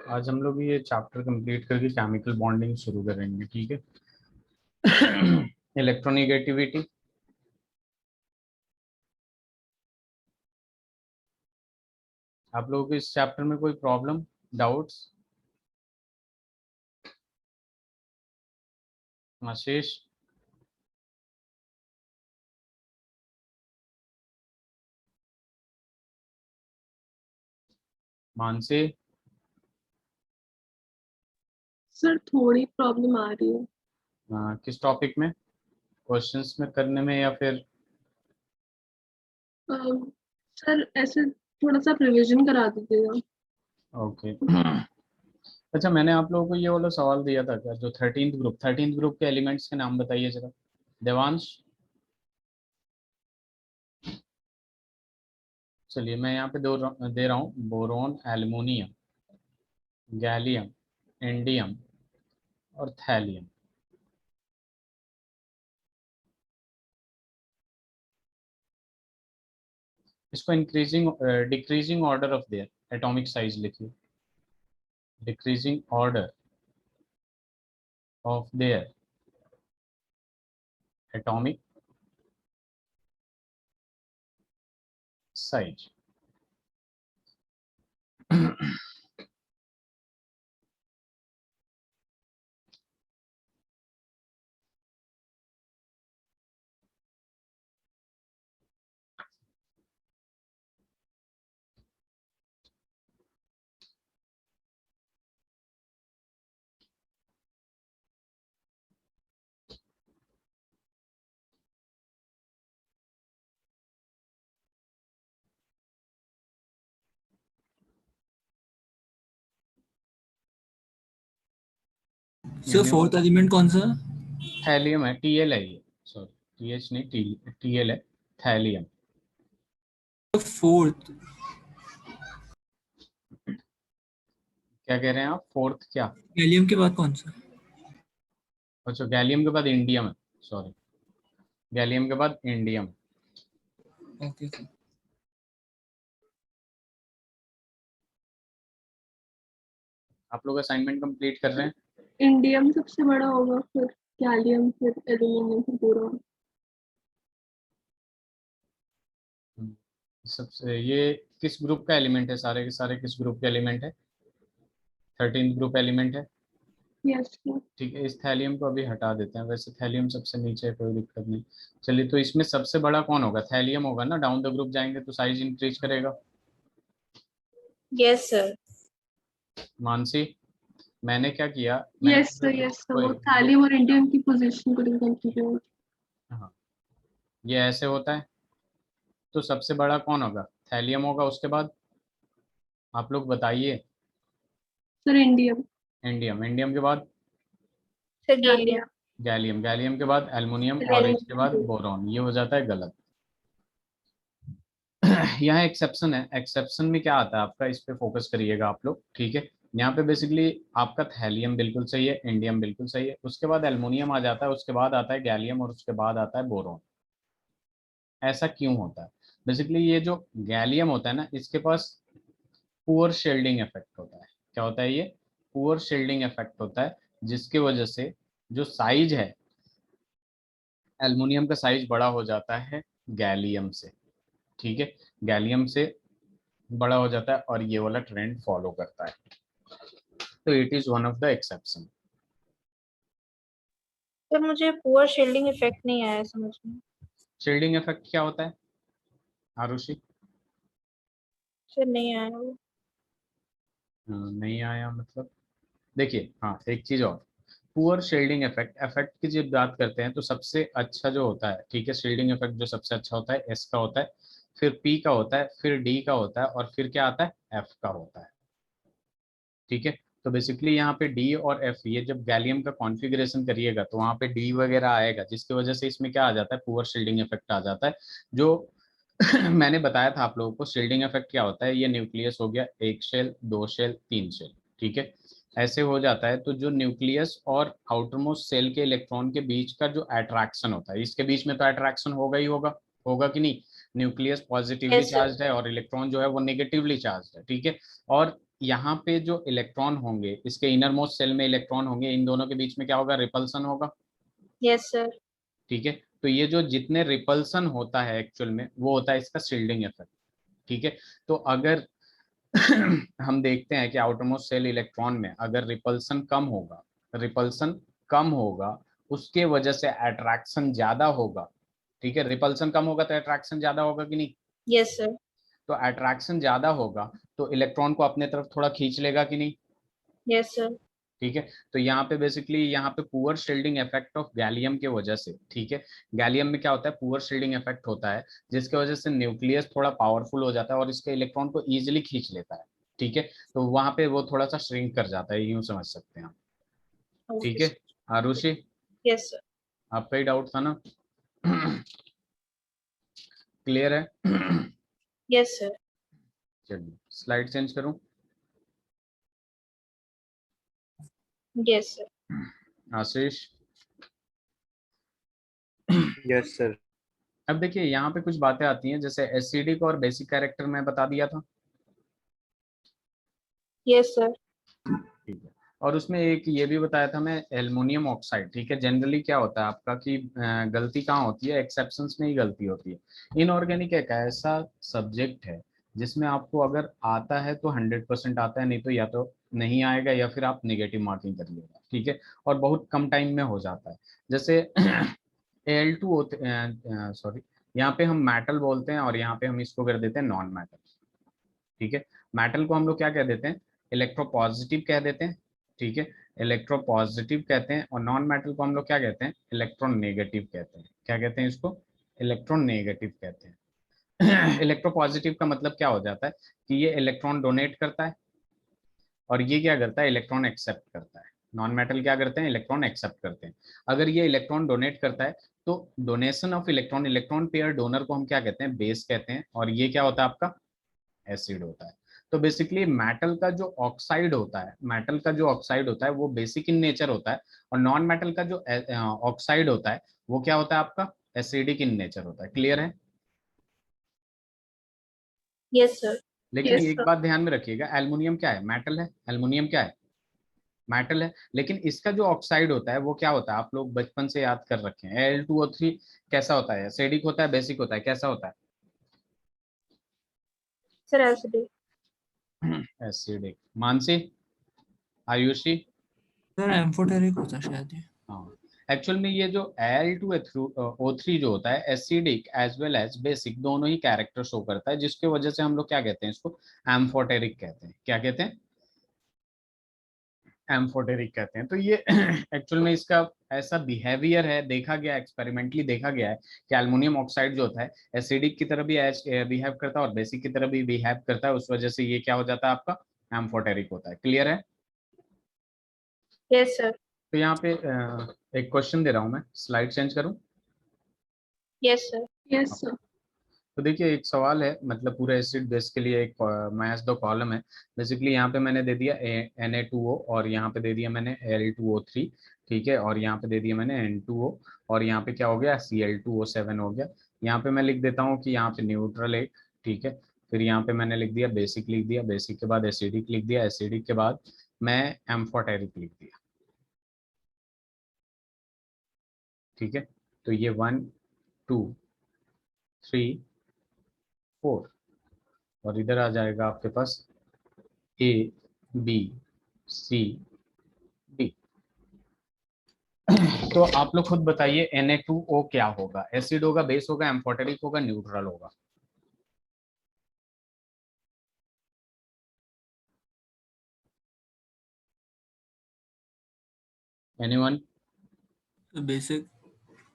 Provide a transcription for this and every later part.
आज हम लोग ये चैप्टर कंप्लीट करके केमिकल बॉन्डिंग शुरू करेंगे, ठीक है। इलेक्ट्रोनेगेटिविटी, आप लोगों को इस चैप्टर में कोई प्रॉब्लम, डाउट्स? आशीष, मानसी, सर थोड़ी प्रॉब्लम आ रही है। किस टॉपिक में? क्वेश्चंस में करने में या फिर? सर ऐसे थोड़ा सा रिवीजन करा दीजिएगा। ओके। अच्छा, मैंने आप लोगों को ये वाला सवाल दिया था क्या, जो थर्टींथ ग्रुप के एलिमेंट्स के नाम बताइए जरा। देवांश, चलिए मैं यहाँ पे दे रहा हूँ। बोरोन, एल्युमिनियम, गैलियम, इंडियम और थैलियम। इसको increasing decreasing order of their atomic size लिखिए। Decreasing order of their atomic size. Sir fourth element कौन सा? थैलियम है, टीएल है ये, सॉरी टीएच नहीं, टीएल है, थैलियम। फोर्थ क्या कह रहे हैं आप? फोर्थ क्या? गैलियम के बाद कौन सा? अच्छा, गैलियम के बाद इंडियम है, सॉरी, गैलियम के बाद इंडियम। Okay sir. आप लोग असाइनमेंट कंप्लीट कर रहे हैं? इंडियम सबसे बड़ा होगा, फिर गैलियम, फिर एल्यूमिनियम, फिर बोरॉन। सबसे ये किस ग्रुप का एलिमेंट है? सारे के सारे किस ग्रुप के एलिमेंट है? थर्टींथ ग्रुप एलिमेंट है, यस सर। ठीक है। इस थैलियम को अभी हटा देते हैं, वैसे थैलियम सबसे नीचे है, कोई दिक्कत नहीं। चलिए, तो इसमें सबसे बड़ा कौन होगा? थैलियम होगा ना, डाउन द ग्रुप जाएंगे तो साइज इंक्रीज करेगा। Yes sir. मानसी, मैंने क्या किया, यस सर, यस सर, वो थैलियम और इंडियम की पोजीशन को रिकॉन्फिगर। हाँ, ये ऐसे होता है। तो सबसे बड़ा कौन होगा? थैलियम होगा, उसके बाद आप लोग बताइए। Sir indium. इंडियम, इंडियम के बाद सर गैलियम। गैलियम, गैलियम के बाद एल्युमिनियम और इसके बाद बोरॉन। ये हो जाता है गलत। यहाँ एक्सेप्शन है। एक्सेप्शन में क्या आता है आपका, इस पे फोकस करिएगा आप लोग, ठीक है। यहाँ पे बेसिकली आपका थैलियम बिल्कुल सही है, इंडियम बिल्कुल सही है, उसके बाद एल्युमिनियम आ जाता है, उसके बाद आता है गैलियम और उसके बाद आता है बोरॉन। ऐसा क्यों होता है? बेसिकली ये जो गैलियम होता है ना, इसके पास पुअर शेल्डिंग इफेक्ट होता है। क्या होता है ये? पुअर शेल्डिंग इफेक्ट होता है, जिसकी वजह से जो साइज है, एल्युमिनियम का साइज बड़ा हो जाता है गैलियम से, ठीक है। गैलियम से बड़ा हो जाता है और ये वाला ट्रेंड फॉलो करता है। तो it is one of the exception. Sir मुझे पुअर शील्डिंग इफेक्ट नहीं आया समझ में। शेल्डिंग इफेक्ट क्या होता है आरुषि? सर नहीं आया वो। नहीं आया मतलब? देखिए, हाँ, एक चीज और। पुअर शेल्डिंग इफेक्ट, इफेक्ट की जब बात करते हैं तो सबसे अच्छा जो होता है, ठीक है, शेल्डिंग इफेक्ट जो सबसे अच्छा होता है, एस का होता है, फिर पी का होता है, फिर डी का होता है और फिर क्या आता है? एफ का होता है, ठीक है। तो बेसिकली यहाँ पे डी और एफ, ये जब गैलियम का कॉन्फ़िगरेशन करिएगा तो वहाँ पे डी वगैरह आएगा, जिसकी वजह से इसमें क्या आ जाता है? पुअर शील्डिंग इफेक्ट आ जाता है। जो मैंने बताया था आप लोगों को, शील्डिंग इफेक्ट क्या होता है। ये न्यूक्लियस हो गया, एक शेल, दो शेल, तीन शेल, ठीक है, ऐसे हो जाता है। तो जो न्यूक्लियस और आउटरमोस्ट सेल के इलेक्ट्रॉन के बीच का जो अट्रैक्शन होता है, इसके बीच में तो अट्रैक्शन होगा ही होगा, होगा कि नहीं? Nucleus positively yes sir. Charge है और इलेक्ट्रॉन जो है वो नेगेटिवली चार्ज है, ठीक है। और यहाँ पे जो इलेक्ट्रॉन होंगे, इसके इनर मोस्ट सेल में इलेक्ट्रॉन होंगे, इन दोनों के बीच में क्या होगा, रिपल्सन होगा। Yes sir. ठीक है, तो ये जो जितने रिपल्सन होता है एक्चुअल में वो होता है इसका शील्डिंग इफेक्ट। ठीक है, तो अगर हम देखते हैं कि आउटरमोस्ट सेल इलेक्ट्रॉन में अगर रिपल्सन कम होगा, रिपल्सन कम होगा, उसके वजह से अट्रैक्शन ज्यादा होगा। ठीक है, रिपल्सन कम होगा तो अट्रैक्शन ज्यादा होगा कि नहीं। Yes sir. तो अट्रैक्शन ज्यादा होगा तो इलेक्ट्रॉन को अपने तरफ थोड़ा खींच लेगा कि नहीं। Yes sir. ठीक है, तो यहाँ पे बेसिकली यहाँ पे poor shielding effect of gallium के वजह से, ठीक है, गैलियम में क्या होता है, पुअर शील्डिंग इफेक्ट होता है, जिसके वजह से न्यूक्लियस थोड़ा पावरफुल हो जाता है और इसके इलेक्ट्रॉन को इजीली खींच लेता है। ठीक है, तो वहां पे वो थोड़ा सा श्रिंक कर जाता है, यूं समझ सकते हैं आप। ठीक है, आरुषि यस सर। आपका ही डाउट था ना। क्लियर है। Yes sir. चलिए स्लाइड चेंज करूं। Yes sir. Ashish, yes sir. अब देखिए यहाँ पे कुछ बातें आती हैं, जैसे एसिडिक और बेसिक कैरेक्टर मैं बता दिया था। Yes sir. ठीक है, और उसमें एक ये भी बताया था मैं, एल्युमिनियम ऑक्साइड। ठीक है, जनरली क्या होता है आपका कि गलती कहाँ होती है, एक्सेप्शंस में ही गलती होती है। इनऑर्गेनिक एक ऐसा सब्जेक्ट है जिसमें आपको अगर आता है तो 100% आता है, नहीं तो या तो नहीं आएगा या फिर आप नेगेटिव मार्किंग कर लेगा। ठीक है, और बहुत कम टाइम में हो जाता है। जैसे Al2 सॉरी, यहाँ पे हम मेटल बोलते हैं और यहाँ पे हम इसको कर देते हैं नॉन मेटल। ठीक है, मेटल को हम लोग क्या कह देते हैं, इलेक्ट्रोपॉजिटिव कह देते हैं। ठीक है, इलेक्ट्रोपॉजिटिव कहते हैं, और नॉन मेटल को हम लोग क्या कहते हैं, इलेक्ट्रोनेगेटिव कहते हैं। क्या कहते हैं इसको, इलेक्ट्रोनेगेटिव कहते हैं। इलेक्ट्रोपॉजिटिव का मतलब क्या हो जाता है कि ये इलेक्ट्रॉन डोनेट करता है, और ये क्या करता है, इलेक्ट्रॉन एक्सेप्ट करता है। नॉन मेटल क्या करते हैं, इलेक्ट्रॉन एक्सेप्ट करते हैं। अगर ये इलेक्ट्रॉन डोनेट करता है तो donation of electron, electron pair donor को हम क्या कहते हैं, बेस कहते हैं, और ये क्या होता है आपका, एसिड होता है। तो बेसिकली मेटल का जो ऑक्साइड होता है, मेटल का जो ऑक्साइड होता है वो बेसिक इन नेचर होता है, और नॉन मेटल का जो ऑक्साइड होता है वो क्या होता है आपका, एसिडिक इन नेचर होता है। क्लियर है। Yes sir. लेकिन Yes, एक sir. बात ध्यान में रखिएगा, एल्युमिनियम क्या है, मेटल है। एल्युमिनियम क्या है, मेटल है। लेकिन इसका जो ऑक्साइड होता है वो क्या होता है, आप लोग बचपन से याद कर रखे हैं, Al2O3 कैसा होता है, एसिडिक होता है, बेसिक होता है, कैसा होता सर एसिडिक। है, acidic. Mansi, Ayushi, sir amphoteric होता है शायद ये। हाँ, एक्चुअल में ये जो Al2O3 जो होता है, acidic as well as basic दोनों ही कैरेक्टर शो करता है, जिसके वजह से हम लोग क्या कहते हैं इसको, एम्फोटेरिक कहते हैं। क्या कहते हैं, एम्फोटेरिक कहते हैं। तो ये एक्चुअल में इसका ऐसा बिहेवियर है, देखा गया, एक्सपेरिमेंटली देखा गया है कि एल्युमिनियम ऑक्साइड जो होता है एसिडिक की तरह भी बिहेव करता है और बेसिक की तरह भी बिहेव करता है, उस वजह से ये क्या हो जाता है आपका, एम्फोटेरिक होता है। क्लियर है। Yes sir. तो यहाँ पे एक क्वेश्चन दे रहा हूँ मैं, स्लाइड चेंज करूँ। Yes sir. Yes, sir. तो देखिए एक सवाल है, मतलब पूरे एसिड बेस के लिए एक मैथ दो कॉलम है। बेसिकली यहाँ पे मैंने दे दिया Na2O, और यहाँ पे दे दिया मैंने Al2O3। ठीक है, और यहाँ पे दे दिया मैंने N2O, और यहाँ पे क्या हो गया, Cl2O7 हो गया। यहाँ पे मैं लिख देता हूँ कि यहाँ पे न्यूट्रल एक। ठीक है, फिर यहाँ पे मैंने लिख दिया बेसिक, लिख दिया बेसिक के बाद एसिडिक लिख दिया, एसिडिक के बाद मैं एम्फोटेरिक लिख दिया। ठीक है, तो ये 1 2 3 4, और इधर आ जाएगा आपके पास A B C D। तो आप लोग खुद बताइए Na2O क्या होगा, एसिड होगा, बेस होगा, एम्फोटेरिक होगा, न्यूट्रल होगा। एनीवन। बेसिक।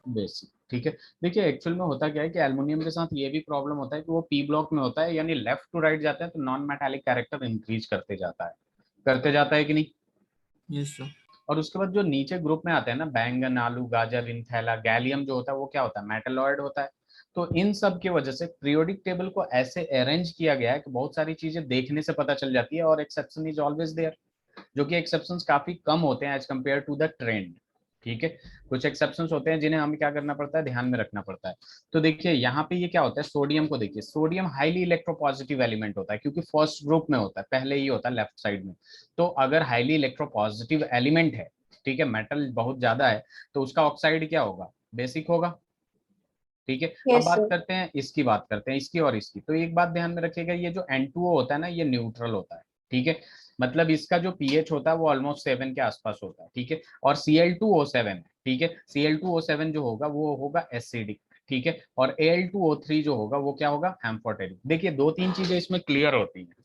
बेसिक। ठीक है, देखिए एक्चुअल में होता क्या है कि एल्युमिनियम के साथ ये भी प्रॉब्लम होता है कि वो पी ब्लॉक में होता है, यानी लेफ्ट टू राइट जाता है तो नॉन मेटालिक कैरेक्टर इंक्रीज करते जाता है कि नहीं। Yes sir. और उसके बाद जो नीचे ग्रुप में आते हैं ना, बैंगन, आलू, गाजर, इंथैला, गैलियम जो होता है वो क्या होता है, मेटलॉइड होता है। तो इन सब की वजह से पीरियोडिक टेबल को ऐसे अरेंज किया गया है कि बहुत सारी चीजें देखने से पता चल जाती है, और एक्सेप्शन इज ऑलवेज देयर, जो कि एक्सेप्शंस काफी कम होते हैं as compare to the trend. ठीक है, कुछ एक्सेप्शंस होते हैं जिन्हें हमें क्या करना पड़ता है, ध्यान में रखना पड़ता है। तो देखिए यहाँ पे ये क्या होता है, सोडियम को देखिए, सोडियम हाईली इलेक्ट्रोपॉजिटिव एलिमेंट होता है क्योंकि फर्स्ट ग्रुप में होता है, पहले ही होता है लेफ्ट साइड में। तो अगर हाईली इलेक्ट्रोपॉजिटिव एलिमेंट है, ठीक है, मेटल बहुत ज्यादा है, तो उसका ऑक्साइड क्या होगा, बेसिक होगा। ठीक है, अब Yes, बात sir. करते हैं इसकी, बात करते हैं इसकी और इसकी। तो एक बात ध्यान में रखिएगा, ये जो N2O होता है ना, ये न्यूट्रल होता है। ठीक है, मतलब इसका जो pH होता है वो ऑलमोस्ट 7 के आसपास होता है। ठीक है, और Cl2O7 है। ठीक है, Cl2O7 जो होगा वो होगा एसिडिक। ठीक है, और Al2O3 जो होगा वो क्या होगा, एम्फोटेरिक। देखिए दो तीन चीजें इसमें क्लियर होती हैं।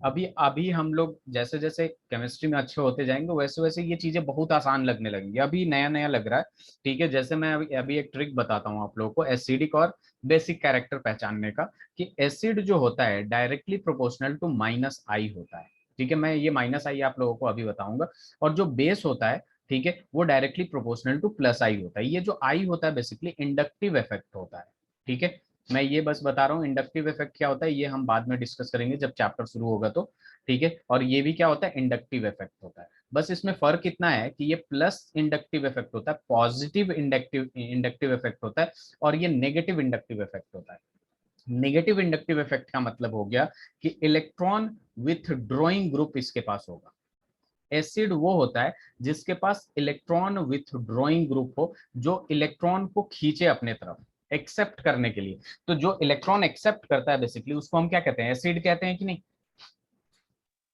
अभी अभी हम लोग जैसे जैसे केमिस्ट्री में अच्छे होते जाएंगे वैसे वैसे ये चीजें बहुत आसान लगने लगेंगी, अभी नया नया लग रहा है। ठीक है, जैसे मैं अभी एक ट्रिक बताता हूँ आप लोगों को एसिडिक और बेसिक कैरेक्टर पहचानने का, कि एसिड जो होता है डायरेक्टली प्रोपोर्शनल टू -I होता है। ठीक है, मैं ये -I आप लोगों को अभी बताऊंगा। और जो बेस होता है, ठीक है, वो डायरेक्टली प्रोपोर्शनल टू +I होता है। ये जो I होता है बेसिकली इंडक्टिव इफेक्ट होता है। ठीक है, मैं ये बस बता रहा हूँ इंडक्टिव इफेक्ट क्या होता है, ये हम बाद में डिस्कस करेंगे जब चैप्टर शुरू होगा तो। ठीक है, और ये भी क्या होता है, इंडक्टिव इफेक्ट होता है। बस इसमें फर्क इतना है कि ये प्लस इंडक्टिव इफेक्ट होता है, पॉजिटिव इंडक्टिव इफेक्ट होता है, और ये नेगेटिव इंडक्टिव इफेक्ट होता है। नेगेटिव इंडक्टिव इफेक्ट का मतलब हो गया कि इलेक्ट्रॉन विथड्रॉइंग ग्रुप इसके पास होगा। एसिड वो होता है जिसके पास इलेक्ट्रॉन विथड्रॉइंग ग्रुप हो, जो इलेक्ट्रॉन को खींचे अपने तरफ एक्सेप्ट करने के लिए। तो जो इलेक्ट्रॉन एक्सेप्ट करता है बेसिकली उसको हम क्या कहते हैं, एसिड कहते हैं कि नहीं।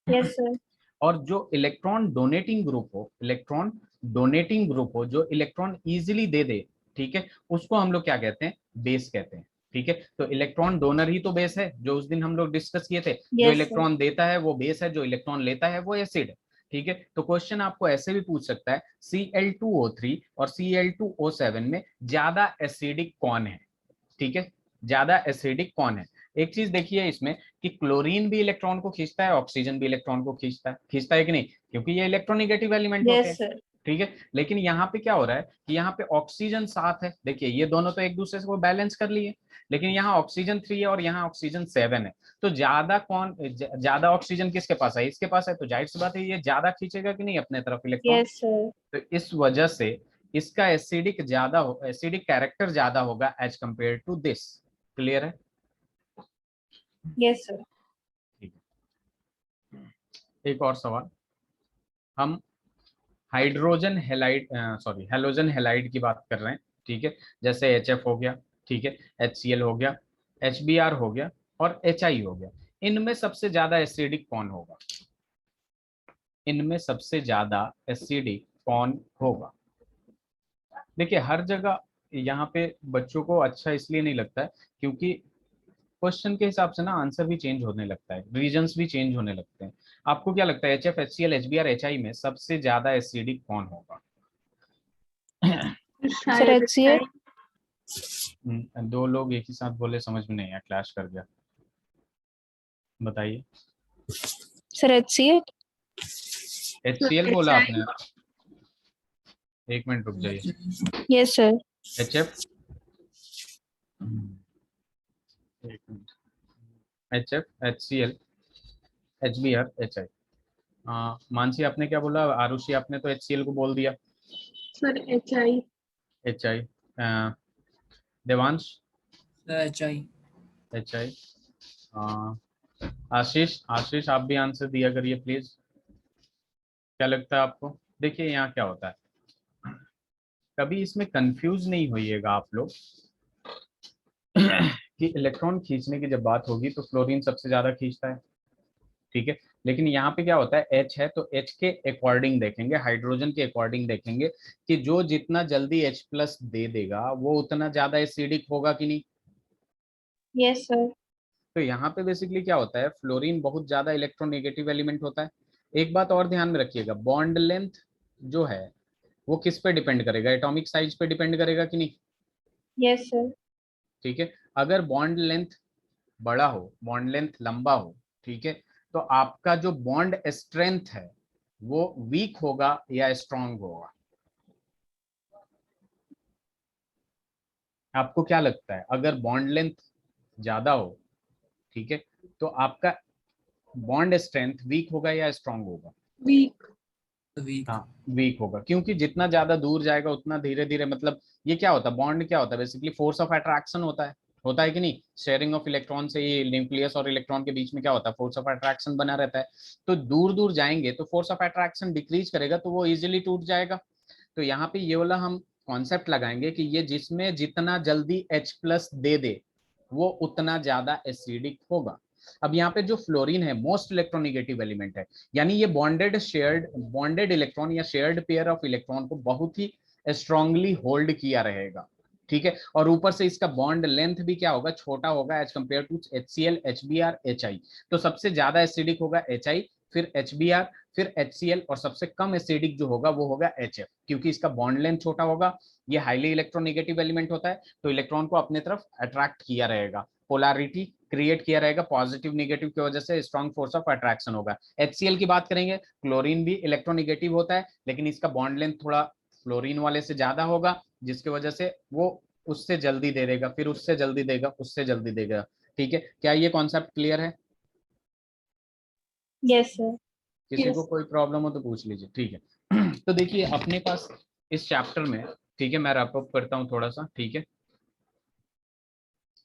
Yes, sir. और जो इलेक्ट्रॉन डोनेटिंग ग्रुप हो, इलेक्ट्रॉन डोनेटिंग ग्रुप हो, जो इलेक्ट्रॉन इजीली दे दे, ठीक है, उसको हम लोग क्या कहते हैं, बेस कहते हैं। ठीक है, तो इलेक्ट्रॉन डोनर ही तो बेस है, जो उस दिन हम लोग डिस्कस किए थे। जो Yes, sir. इलेक्ट्रॉन देता है वो बेस है, जो इलेक्ट्रॉन लेता है वो एसिड है। ठीक है, तो क्वेश्चन आपको ऐसे भी पूछ सकता है, Cl2O3 और Cl2O7 में ज्यादा एसिडिक कौन है। ठीक है, ज्यादा एसिडिक कौन है। एक चीज देखिए इसमें कि क्लोरीन भी इलेक्ट्रॉन को खींचता है, ऑक्सीजन भी इलेक्ट्रॉन को खींचता है कि नहीं, क्योंकि ये इलेक्ट्रोनेगेटिव एलिमेंट होते हैं। Yes, sir. ठीक है, लेकिन यहाँ पे क्या हो रहा है कि यहाँ पे ऑक्सीजन 7 है, देखिए ये दोनों तो एक दूसरे को बैलेंस कर लिए, लेकिन यहाँ ऑक्सीजन 3 है और यहाँ ऑक्सीजन 7 है। तो ज्यादा ज्यादा ऑक्सीजन किसके पास है, इसके पास है, तो जाहिर सी बात है ये ज्यादा खींचेगा कि नहीं अपने तरफ इलेक्ट्रॉन। Yes, sir. तो इस वजह से इसका एसिडिक कैरेक्टर ज्यादा होगा as compare to this. Clear है। Yes, sir. ठीक है, एक और सवाल। हम हाइड्रोजन हेलाइड हेलोजन हेलाइड की बात कर रहे हैं। ठीक है, जैसे HF हो गया, ठीक है, HCl हो गया, HBr हो गया और HI हो गया। इनमें सबसे ज्यादा एसिडिक कौन होगा, इनमें सबसे ज्यादा एसिडिक कौन होगा। देखिए हर जगह यहाँ पे बच्चों को अच्छा इसलिए नहीं लगता है क्योंकि क्वेश्चन के हिसाब से ना आंसर भी चेंज होने लगता है, रीजंस भी चेंज होने लगते हैं। आपको क्या लगता है HF HCl HBr HI में सबसे ज्यादा एसिडिक कौन होगा। Sir, शायद HCl. दो लोग एक ही साथ बोले, समझ में नहीं आया, क्लैश कर गया, बताइए। Sir, HCl. HCl बोला आपने, एक मिनट रुक जाइए। Yes, sir. HF, एक minute, HF HCl HBr HI। Mansi आपने क्या बोला, आरुषि आपने तो HCl को बोल दिया। Sir HI। HI, Devansh sir HI। HI। आशीष, आशीष आप भी आंसर दिया करिए प्लीज। क्या लगता है आपको, देखिए यहाँ क्या होता है, कभी इसमें कंफ्यूज नहीं होइएगा आप लोग कि इलेक्ट्रॉन खींचने की जब बात होगी तो फ्लोरीन सबसे ज्यादा खींचता है। ठीक है, लेकिन यहाँ पे क्या होता है, H है तो H के अकॉर्डिंग देखेंगे, हाइड्रोजन के अकॉर्डिंग देखेंगे कि जो जितना जल्दी H+ दे देगा वो उतना ज्यादा एसिडिक होगा कि नहीं। Yes, sir. तो यहाँ पे बेसिकली क्या होता है, फ्लोरीन बहुत ज्यादा इलेक्ट्रोनेगेटिव एलिमेंट होता है। एक बात और ध्यान में रखिएगा, बॉन्ड लेंथ जो है वो किस पे डिपेंड करेगा, एटॉमिक साइज पे डिपेंड करेगा कि नहीं। Yes, sir. ठीक है, अगर बॉन्ड लेंथ बड़ा हो, बॉन्ड लेंथ लंबा हो, ठीक है, तो आपका जो बॉन्ड स्ट्रेंथ है वो वीक होगा या स्ट्रांग होगा। आपको क्या लगता है, अगर बॉन्ड लेंथ ज्यादा हो, ठीक है, तो आपका बॉन्ड स्ट्रेंथ वीक होगा या स्ट्रांग होगा। वीक। वीक। हाँ वीक होगा, क्योंकि जितना ज्यादा दूर जाएगा उतना धीरे धीरे, मतलब ये क्या होता है, बॉन्ड क्या होता है, बेसिकली फोर्स ऑफ अट्रैक्शन होता है कि नहीं, शेयरिंग ऑफ इलेक्ट्रॉन से ही न्यूक्लियस और इलेक्ट्रॉन के बीच में क्या होता है, फोर्स ऑफ अट्रैक्शन बना रहता है। तो दूर दूर जाएंगे तो फोर्स ऑफ अट्रैक्शन डिक्रीज करेगा, तो वो इजिली टूट जाएगा। तो यहाँ पे ये वाला हम कॉन्सेप्ट लगाएंगे कि ये जिसमें जितना जल्दी H+ दे दे वो उतना ज्यादा एसिडिक होगा। अब यहाँ पे जो फ्लोरीन है मोस्ट इलेक्ट्रोनिगेटिव एलिमेंट है, यानी ये बॉन्डेड इलेक्ट्रॉन या शेयर्ड पेयर ऑफ इलेक्ट्रॉन को बहुत ही स्ट्रांगली होल्ड किया रहेगा, ठीक है। और ऊपर से इसका बॉन्ड लेंथ भी क्या होगा, छोटा होगा as compare to HCl, HBr, HI। तो सबसे ज्यादा एसिडिक होगा HI, फिर HBr, फिर HCl, और सबसे कम एसिडिक जो होगा वो होगा HF, क्योंकि इसका बॉन्ड लेंथ छोटा होगा। ये हाईली इलेक्ट्रोनिगेटिव एलिमेंट होता है, तो इलेक्ट्रॉन को अपने तरफ अट्रैक्ट किया रहेगा, पोलैरिटी क्रिएट किया रहेगा, पॉजिटिव निगेटिव की वजह से स्ट्रॉन्ग फोर्स ऑफ अट्रैक्शन होगा। HCl की बात करेंगे, क्लोरीन भी इलेक्ट्रोनिगेटिव होता है, लेकिन इसका बॉन्ड लेंथ थोड़ा फ्लोरीन वाले से ज्यादा होगा, जिसकी वजह से वो उससे जल्दी दे देगा, फिर उससे जल्दी देगा, उससे जल्दी देगा, ठीक है। क्या ये कॉन्सेप्ट क्लियर है? Yes, sir. किसी को Yes. कोई प्रॉब्लम हो तो पूछ लीजिए, ठीक है। तो देखिए अपने पास इस चैप्टर में, ठीक है, मैं रैप अप करता हूँ थोड़ा सा, ठीक है।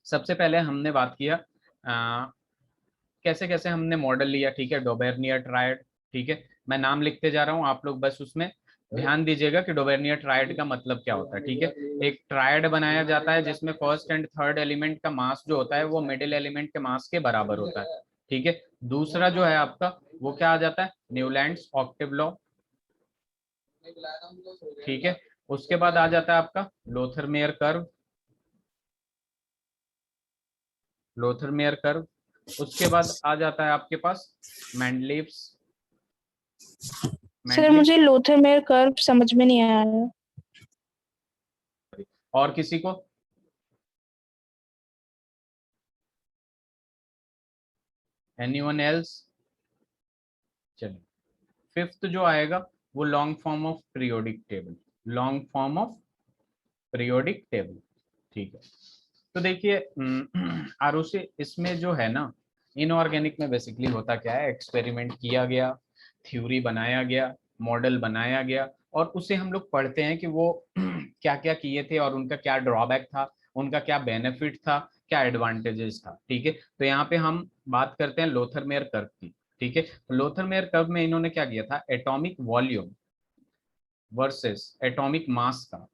सबसे पहले हमने बात किया कैसे कैसे हमने मॉडल लिया, ठीक है, डोबेर्नियर ट्रायड, ठीक है। मैं नाम लिखते जा रहा हूँ, आप लोग बस उसमें ध्यान दीजिएगा कि डोबेर्नियर ट्रायड का मतलब क्या होता है, ठीक है। एक ट्रायड बनाया जाता है जिसमें फर्स्ट एंड थर्ड एलिमेंट का मास जो होता है वो मिडिल एलिमेंट के मास के बराबर होता है, ठीक है। दूसरा जो है आपका वो क्या आ जाता है, न्यूलैंड्स ऑक्टेव लॉ, ठीक है। उसके बाद आ जाता है आपका लोथरमेयर कर्व, लोथरमेयर कर्व। उसके बाद आ जाता है आपके पास मैंडलीव्स, सर मुझे लोथरमेयर कर्व समझ में नहीं आया। और किसी को? Anyone else? चलिए, फिफ्थ जो आएगा वो long form of periodic table, long form of periodic table, ठीक है। तो देखिए आरुषि, इसमें जो है ना, इनऑर्गेनिक में बेसिकली होता क्या है, एक्सपेरिमेंट किया गया, थ्योरी बनाया गया, मॉडल बनाया गया, और उसे हम लोग पढ़ते हैं कि वो क्या क्या किए थे और उनका क्या ड्रॉबैक था, उनका क्या बेनिफिट था, क्या एडवांटेजेस था, ठीक है। तो यहाँ पे हम बात करते हैं लोथरमेयर कर्व की, ठीक है। तो लोथरमेयर कर्व में इन्होंने क्या किया था, atomic volume versus atomic mass का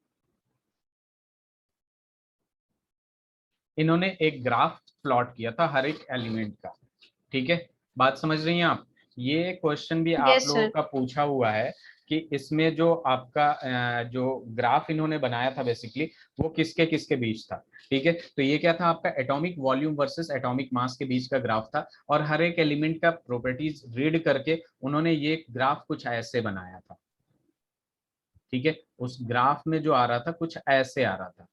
इन्होंने एक ग्राफ प्लॉट किया था हर एक एलिमेंट का, ठीक है। बात समझ रही हैं आप? ये क्वेश्चन भी आप Yes, लोगों sir. का पूछा हुआ है कि इसमें जो आपका जो ग्राफ इन्होंने बनाया था बेसिकली वो किसके किसके बीच था, ठीक है। तो ये क्या था, आपका atomic volume versus atomic mass के बीच का ग्राफ था, और हर एक एलिमेंट का प्रॉपर्टीज रीड करके उन्होंने ये ग्राफ कुछ ऐसे बनाया था, ठीक है। उस ग्राफ में जो आ रहा था कुछ ऐसे आ रहा था,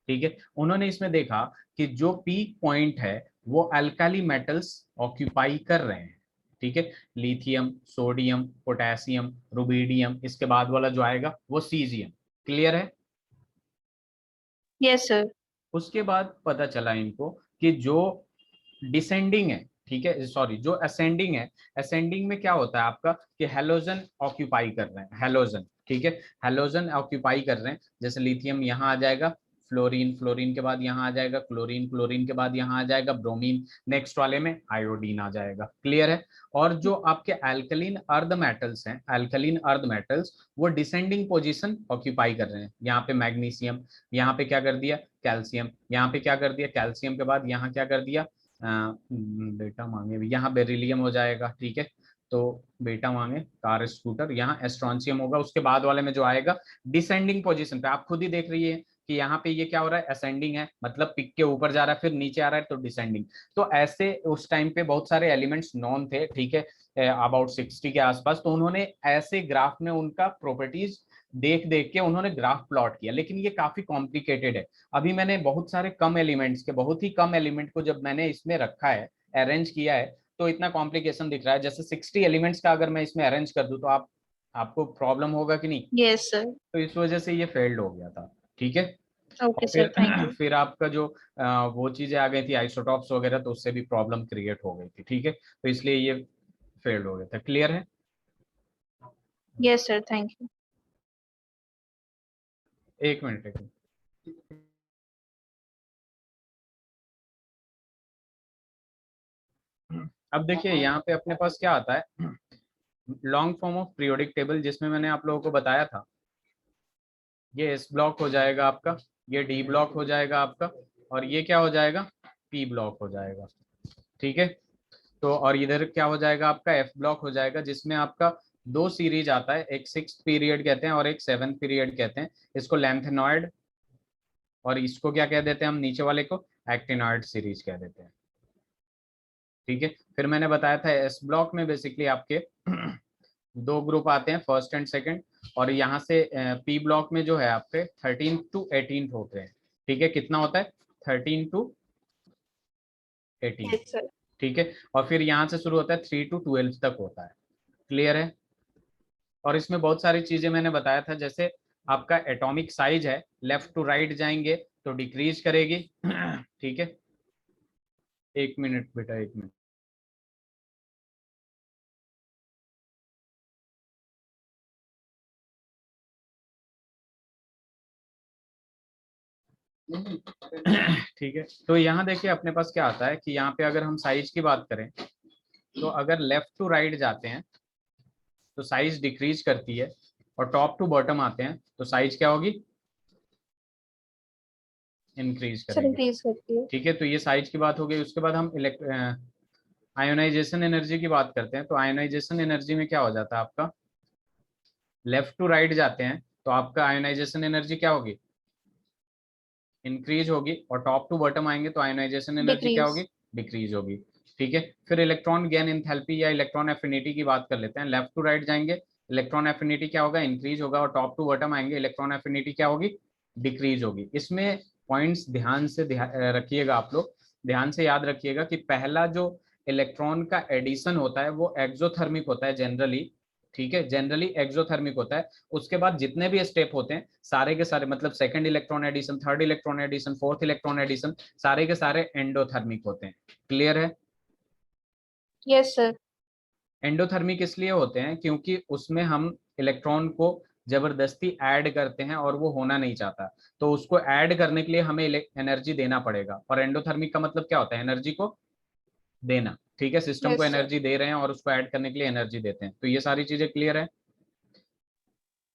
ठीक है। उन्होंने इसमें देखा कि जो पीक पॉइंट है वो अल्काली मेटल्स ऑक्यूपाई कर रहे हैं, ठीक है। लिथियम, सोडियम, पोटेशियम, रुबिडियम, इसके बाद वाला जो आएगा वो सीजियम, क्लियर है। Yes, sir. उसके बाद पता चला इनको कि जो डिसेंडिंग है, ठीक है, सॉरी, जो असेंडिंग है, असेंडिंग में क्या होता है आपका कि हेलोजन ऑक्यूपाई कर रहे हैं, हेलोजन, ठीक है, हेलोजन ऑक्यूपाई कर रहे हैं। जैसे लिथियम यहाँ आ जाएगा, फ्लोरीन, फ्लोरीन के बाद यहाँ आ जाएगा क्लोरीन, क्लोरीन के बाद यहाँ आ जाएगा ब्रोमीन, नेक्स्ट वाले में आयोडीन आ जाएगा, क्लियर है। और जो आपके अल्कलीन अर्ध मेटल्स हैं, अल्कलीन अर्ध मेटल्स, वो डिसेंडिंग पोजीशन ऑक्यूपाई कर रहे हैं। यहाँ पे मैग्नीशियम, यहाँ पे क्या कर दिया, कैल्शियम, यहाँ पे क्या कर दिया, कैल्शियम के बाद यहाँ क्या कर दिया, बेटा मांगे भी, यहाँ बेरिलियम हो जाएगा, ठीक है। तो बेटा मांगे कार स्कूटर, यहाँ एस्ट्रॉन्शियम होगा। उसके बाद वाले में जो आएगा डिसेंडिंग पोजीशन पे, आप खुद ही देख रही है कि यहाँ पे ये क्या हो रहा है, असेंडिंग है, मतलब पिक के ऊपर जा रहा है, फिर नीचे आ रहा है, तो डिसेंडिंग। तो ऐसे उस टाइम पे बहुत सारे एलिमेंट्स नॉन थे, ठीक है, अबाउट 60 के आसपास। तो उन्होंने ऐसे ग्राफ में उनका प्रॉपर्टीज देख देख के उन्होंने ग्राफ प्लॉट किया, लेकिन ये काफी कॉम्प्लिकेटेड है। अभी मैंने बहुत सारे कम एलिमेंट्स के, बहुत ही कम एलिमेंट को जब मैंने इसमें रखा है, अरेंज किया है, तो इतना कॉम्प्लिकेशन दिख रहा है। जैसे 60 एलिमेंट्स का अगर मैं इसमें अरेंज कर दूं तो आपको प्रॉब्लम होगा कि नहीं। Yes, sir. तो इस वजह से ये फेल्ड हो गया था, ठीक है। Okay, और sir. Thank you. फिर आपका जो वो चीजें आ गई थी आइसोटॉप्स वगैरह, तो उससे भी प्रॉब्लम क्रिएट हो गई थी, ठीक है। तो इसलिए ये फेल्ड हो गया था, क्लियर है। Yes, sir. Thank you. एक मिनट एक मिनट। अब देखिए यहाँ पे अपने पास क्या आता है, long form of periodic table, जिसमें मैंने आप लोगों को बताया था ये एस ब्लॉक हो जाएगा आपका, ये डी ब्लॉक हो जाएगा आपका, और ये क्या हो जाएगा, पी ब्लॉक हो जाएगा। ठीक है, तो और इधर क्या हो जाएगा आपका, एफ ब्लॉक हो जाएगा, जिसमें आपका दो सीरीज आता है, एक 6th पीरियड कहते हैं और एक 7th पीरियड कहते हैं। इसको लैंथेनॉइड और इसको क्या कह देते हैं हम, नीचे वाले को एक्टिनॉइड सीरीज कह देते हैं। ठीक है, फिर मैंने बताया था एस ब्लॉक में बेसिकली आपके दो ग्रुप आते हैं, फर्स्ट एंड सेकंड, और यहाँ से पी ब्लॉक में जो है आपके 13 to 18 होते हैं। ठीक है, कितना होता है, 13 to 18। Yes, sir. ठीक है, और फिर यहाँ से शुरू होता है 3 to 12 तक होता है। क्लियर है, और इसमें बहुत सारी चीजें मैंने बताया था, जैसे आपका एटॉमिक साइज है, लेफ्ट टू राइट जाएंगे तो डिक्रीज करेगी। ठीक है, एक मिनट बेटा, एक मिनट। ठीक है, तो यहाँ देखिए अपने पास क्या आता है कि यहाँ पे अगर हम साइज की बात करें तो अगर लेफ्ट टू राइट जाते हैं तो साइज डिक्रीज करती है, और टॉप टू बॉटम आते हैं तो साइज क्या होगी, इंक्रीज Sir, करेगी। increase करती है. ठीक है, तो ये साइज की बात हो गई। उसके बाद हम आयोनाइजेशन एनर्जी की बात करते हैं, तो आयोनाइजेशन एनर्जी में क्या हो जाता है आपका, लेफ्ट टू राइट जाते हैं तो आपका आयोनाइजेशन एनर्जी क्या होगी, इंक्रीज होगी, और टॉप टू बॉटम आएंगे तो आयोनाइजेशन एनर्जी क्या Decrease. होगी, डिक्रीज होगी। ठीक है, फिर इलेक्ट्रॉन गेन एंथैल्पी या इलेक्ट्रॉन एफिनिटी की बात कर लेते हैं। लेफ्ट टू राइट जाएंगे, इलेक्ट्रॉन एफिनिटी क्या होगा, इंक्रीज होगा, और टॉप टू बॉटम आएंगे, इलेक्ट्रॉन एफिनिटी क्या होगी, डिक्रीज होगी। इसमें पॉइंट्स ध्यान से रखिएगा, आप लोग ध्यान से याद रखिएगा कि पहला जो इलेक्ट्रॉन का एडिशन होता है वो एक्सोथर्मिक होता है जनरली। ठीक है, जनरली एक्सोथर्मिक होता है। उसके बाद जितने भी स्टेप होते हैं सारे के सारे, मतलब second electron addition, third electron addition, fourth electron addition, सारे के सारे एंडोथर्मिक होते हैं। क्लियर है, Yes, sir. एंडोथर्मिक इसलिए होते हैं क्योंकि उसमें हम इलेक्ट्रॉन को जबरदस्ती ऐड करते हैं और वो होना नहीं चाहता, तो उसको ऐड करने के लिए हमें एनर्जी देना पड़ेगा। और एंडोथर्मिक का मतलब क्या होता है, एनर्जी को देना। ठीक है, सिस्टम को Yes, sir. एनर्जी दे रहे हैं और उसको ऐड करने के लिए एनर्जी देते हैं। तो ये सारी चीजें क्लियर है।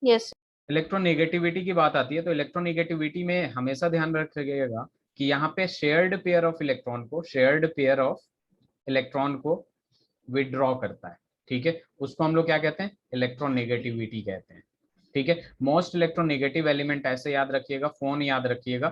Yes. इलेक्ट्रोनेगेटिविटी की बात आती है, तो इलेक्ट्रोनेगेटिविटी में हमेशा ध्यान रखिएगा कि यहाँ पे शेयर्ड पेयर ऑफ इलेक्ट्रॉन को विड्रॉ करता है। ठीक है, उसको हम लोग क्या कहते हैं, इलेक्ट्रोनेगेटिविटी कहते हैं। ठीक है, मोस्ट इलेक्ट्रोनेगेटिव एलिमेंट ऐसे याद रखिएगा, फोन याद रखिएगा।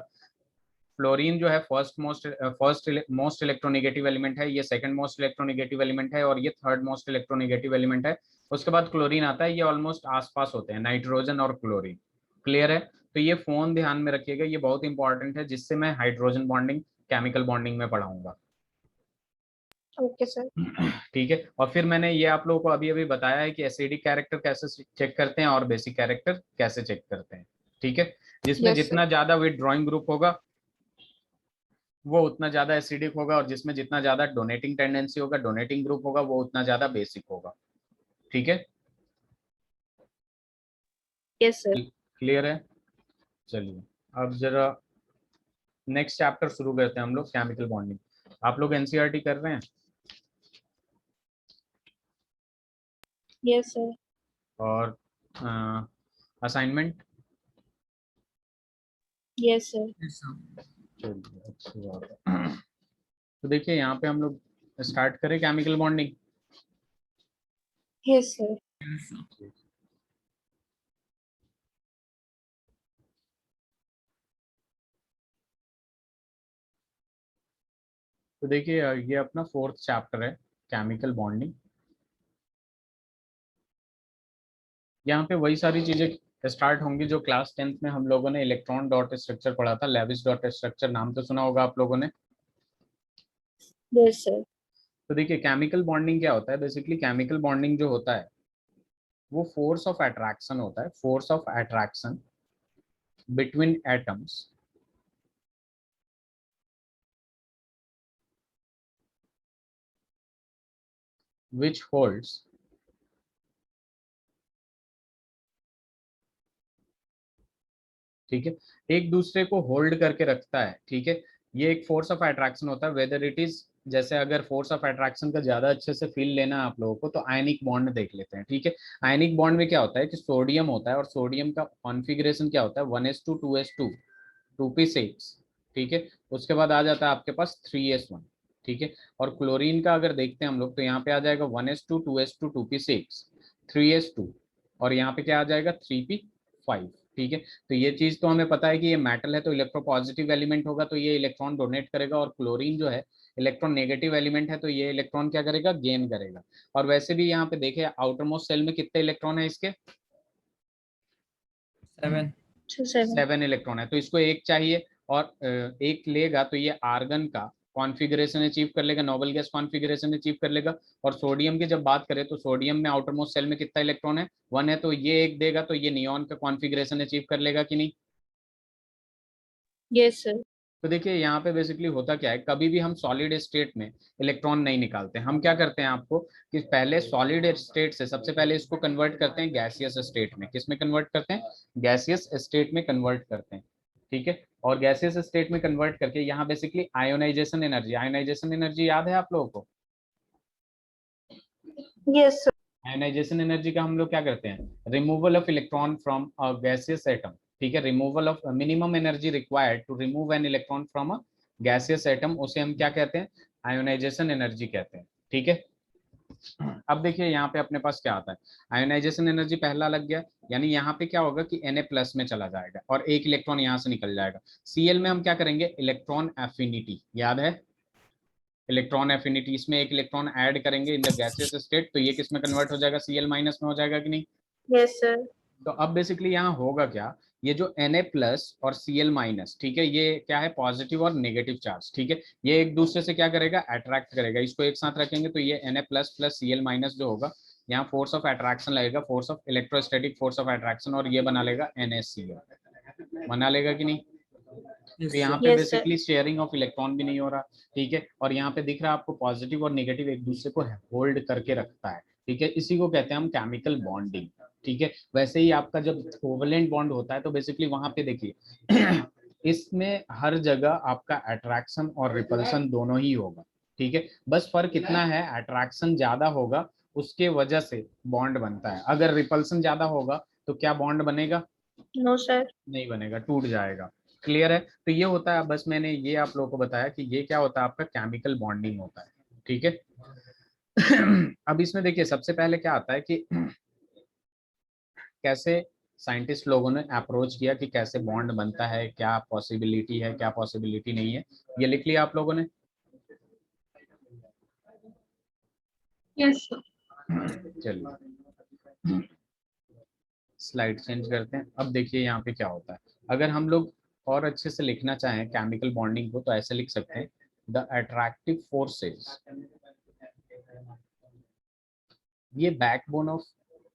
फ्लोरीन जो है फर्स्ट मोस्ट इलेक्ट्रोनेगेटिव एलिमेंट है, ये सेकंड मोस्ट इलेक्ट्रोनेगेटिव एलिमेंट है, और ये थर्ड मोस्ट इलेक्ट्रोनेगेटिव एलिमेंट है। उसके बाद क्लोरीन आता है, ये ऑलमोस्ट आसपास होते हैं, नाइट्रोजन और क्लोरीन। क्लियर है, तो ये फोन ध्यान में रखिएगा, ये बहुत इंपॉर्टेंट है, जिससे मैं हाइड्रोजन बॉन्डिंग, केमिकल बॉन्डिंग में पढ़ाऊंगा। Okay, sir. ठीक है, और फिर मैंने ये आप लोगों को अभी अभी बताया है कि एसिडिक कैरेक्टर कैसे चेक करते हैं और बेसिक कैरेक्टर कैसे चेक करते हैं। ठीक है, जिसमें Yes, sir. जितना ज्यादा विथड्रॉइंग ग्रुप होगा वो उतना ज्यादा एसिडिक होगा, और जिसमें जितना ज्यादा डोनेटिंग टेंडेंसी होगा, डोनेटिंग ग्रुप होगा, वो उतना ज्यादा बेसिक होगा। ठीक है, Yes, sir. क्लियर है। चलिए, अब जरा नेक्स्ट चैप्टर शुरू करते हैं हम लोग, केमिकल बॉन्डिंग। आप लोग एनसीईआरटी कर रहे हैं, Yes, sir. और assignment, Yes, sir. Yes, sir. चलिए अच्छी बात है। तो देखिए यहाँ पे हम लोग स्टार्ट करें chemical bonding. Yes, sir. Yes, sir. तो देखिए ये अपना 4th चैप्टर है, केमिकल बॉन्डिंग। यहाँ पे वही सारी चीजें स्टार्ट होंगी जो क्लास 10th में हम लोगों ने इलेक्ट्रॉन डॉट स्ट्रक्चर पढ़ा था, लेविस डॉट स्ट्रक्चर, नाम तो सुना होगा आप लोगों ने। Yes, sir. तो देखिए केमिकल बॉन्डिंग क्या होता है, बेसिकली केमिकल बॉन्डिंग जो होता है वो फोर्स ऑफ अट्रैक्शन होता है, force of attraction between atoms which holds ठीक है, एक दूसरे को होल्ड करके रखता है, ठीक है। ये एक फोर्स ऑफ अट्रैक्शन होता है, वेदर इट इज, जैसे अगर फोर्स ऑफ अट्रैक्शन का ज्यादा अच्छे से फील लेना है आप लोगों को तो आयनिक बॉन्ड देख लेते हैं, ठीक है। आयनिक बॉन्ड में क्या होता है कि सोडियम होता है और सोडियम का कॉन्फ़िगरेशन क्या होता है, 1s2 2s2 2p6, ठीक है। उसके बाद आ जाता है आपके पास 3s1, ठीक है। और क्लोरीन का अगर देखते हैं हम लोग तो यहाँ पे आ जाएगा 1s2 2s2 2p6 3s2, और यहाँ पे क्या आ जाएगा 3p5, ठीक है। तो ये चीज तो हमें पता है कि ये मेटल है तो इलेक्ट्रोपॉजिटिव एलिमेंट होगा, तो ये इलेक्ट्रॉन डोनेट करेगा, और क्लोरीन जो है इलेक्ट्रॉन नेगेटिव एलिमेंट है तो ये इलेक्ट्रॉन क्या करेगा, गेन करेगा। और वैसे भी यहाँ पे देखे आउटर मोस्ट सेल में कितने इलेक्ट्रॉन है इसके, 7। 7. 7 इलेक्ट्रॉन है, तो इसको एक चाहिए, और एक लेगा तो ये आर्गन का कॉन्फ़िगरेशन अचीव कर लेगा, नोबल गैस कॉन्फ़िगरेशन अचीव कर लेगा। और सोडियम की जब बात करें तो सोडियम में आउटर मोस्ट सेल में कितना इलेक्ट्रॉन है, 1 है, तो ये एक देगा तो ये नियॉन का कॉन्फ़िगरेशन अचीव कर लेगा कि नहीं। Yes, sir. तो देखिए यहाँ पे बेसिकली होता क्या है, कभी भी हम सॉलिड स्टेट में इलेक्ट्रॉन नहीं निकालते, हम क्या करते हैं आपको कि पहले सॉलिड स्टेट से सबसे पहले इसको कन्वर्ट करते हैं गैसियस स्टेट में, किस में कन्वर्ट करते हैं, गैसियस स्टेट में कन्वर्ट करते हैं, ठीक है। और गैसियस स्टेट में कन्वर्ट करके यहाँ बेसिकली आयोनाइजेशन एनर्जी याद है आप लोगों को, Yes, sir. आयोनाइजेशन एनर्जी का हम लोग क्या करते हैं, removal of electron from a gaseous atom, ठीक है। Removal of minimum energy required to remove an electron from a gaseous atom, उसे हम क्या कहते हैं, आयोनाइजेशन एनर्जी कहते हैं, ठीक है। अब देखिए यहाँ पे अपने पास क्या आता है, आयोनाइजेशन एनर्जी पहला लग गया, यानी यहाँ पे क्या होगा कि Na+ में चला जाएगा और एक इलेक्ट्रॉन यहाँ से निकल जाएगा। Cl में हम क्या करेंगे, इलेक्ट्रॉन एफिनिटी, याद है, इलेक्ट्रॉन एफिनिटी, इसमें एक इलेक्ट्रॉन ऐड करेंगे इन द गैसियस स्टेट, तो ये किस में कन्वर्ट हो जाएगा, Cl- में हो जाएगा कि नहीं। Yes, sir. तो अब बेसिकली यहाँ होगा क्या, ये जो Na+ और Cl-, ठीक है, ये क्या है, पॉजिटिव और नेगेटिव चार्ज, ठीक है। ये एक दूसरे से क्या करेगा, अट्रैक्ट करेगा, इसको एक साथ रखेंगे तो ये Na+ प्लस Cl- जो होगा, यहाँ फोर्स ऑफ अट्रैक्शन लगेगा, force of electrostatic force of attraction, और ये बना लेगा NaCl, बना लेगा कि नहीं। तो Yes, यहाँ sir. पे Yes, sir. Basically sharing of electron भी नहीं हो रहा, ठीक है। और यहाँ पे दिख रहा है आपको पॉजिटिव और नेगेटिव एक दूसरे को होल्ड करके रखता है, ठीक है। इसी को कहते हैं हम केमिकल बॉन्डिंग, ठीक है। वैसे ही आपका जब कोवलेंट बॉन्ड होता है तो बेसिकली वहां पे देखिए इसमें हर जगह आपका अट्रैक्शन और रिपल्सन दोनों ही होगा, ठीक है। बस फर्क इतना है, अट्रैक्शन ज्यादा होगा उसके वजह से बॉन्ड बनता है, अगर रिपल्सन ज्यादा होगा तो क्या बॉन्ड बनेगा, No, sir. नहीं बनेगा, टूट जाएगा। क्लियर है, तो ये होता है, बस मैंने ये आप लोगों को बताया कि ये क्या होता है, आपका केमिकल बॉन्डिंग होता है, ठीक है। अब इसमें देखिए सबसे पहले क्या आता है कि कैसे साइंटिस्ट लोगों ने अप्रोच किया कि कैसे बॉन्ड बनता है, क्या पॉसिबिलिटी है क्या पॉसिबिलिटी नहीं है, ये लिख लिया आप लोगों ने। Yes, sir. चलिए स्लाइड चेंज करते हैं। अब देखिए यहाँ पे क्या होता है, अगर हम लोग और अच्छे से लिखना चाहें केमिकल बॉन्डिंग को तो ऐसे लिख सकते हैं, द अट्रैक्टिव फोर्सेस, ये बैकबोन ऑफ